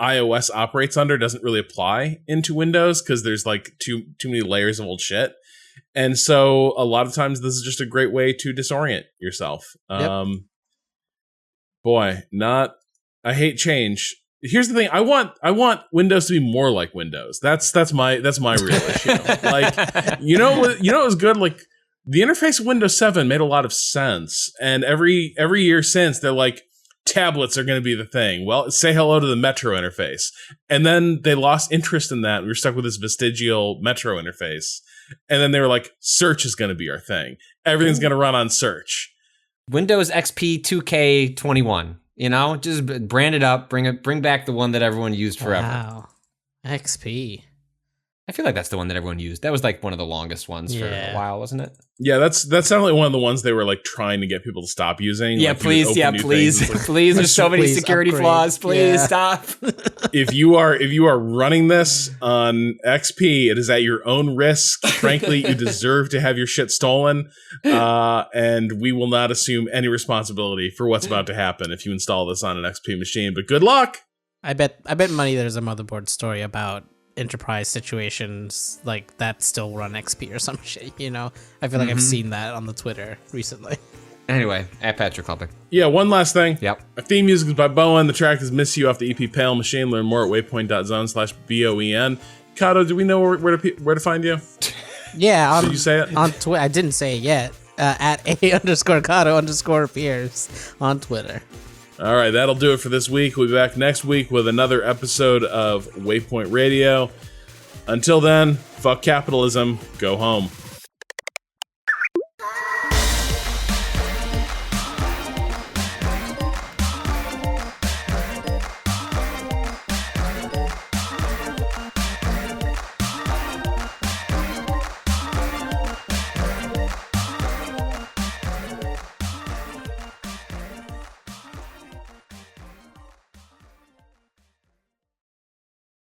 iOS operates under doesn't really apply into Windows because there's too many layers of old shit. And so a lot of times this is just a great way to disorient yourself. Yep. I hate change. Here's the thing. I want Windows to be more like Windows. That's my real issue. It was good. The interface of Windows 7 made a lot of sense. And every year since, they're like, tablets are going to be the thing. Well, say hello to the Metro interface. And then they lost interest in that. We were stuck with this vestigial Metro interface. And then they were like, search is going to be our thing. Everything's going to run on search. Windows XP 2K21. Just brand it up, bring back the one that everyone used forever. Wow. XP. I feel like that's the one that everyone used. That was one of the longest ones for a while, wasn't it? Yeah, that's definitely one of the ones they were trying to get people to stop using. Yeah, please. Please. There's so many security upgrade. flaws. Please stop. If you are running this on XP, it is at your own risk. Frankly, you deserve to have your shit stolen, and we will not assume any responsibility for what's about to happen if you install this on an XP machine. But good luck. I bet money there's a motherboard story about enterprise situations that still run XP or some shit, I feel like I've seen that on the Twitter recently. Anyway, at Patrick Klubik. Yeah, one last thing. Yep. Our theme music is by Bowen. The track is Miss You off the EP Pale Machine. Learn more at waypoint.zone/BOEN. Kato, do we know where to find you? Yeah. Did you say it? On Twitter. I didn't say it yet. At @A_Kato_appears on Twitter. All right, that'll do it for this week. We'll be back next week with another episode of Waypoint Radio. Until then, fuck capitalism. Go home.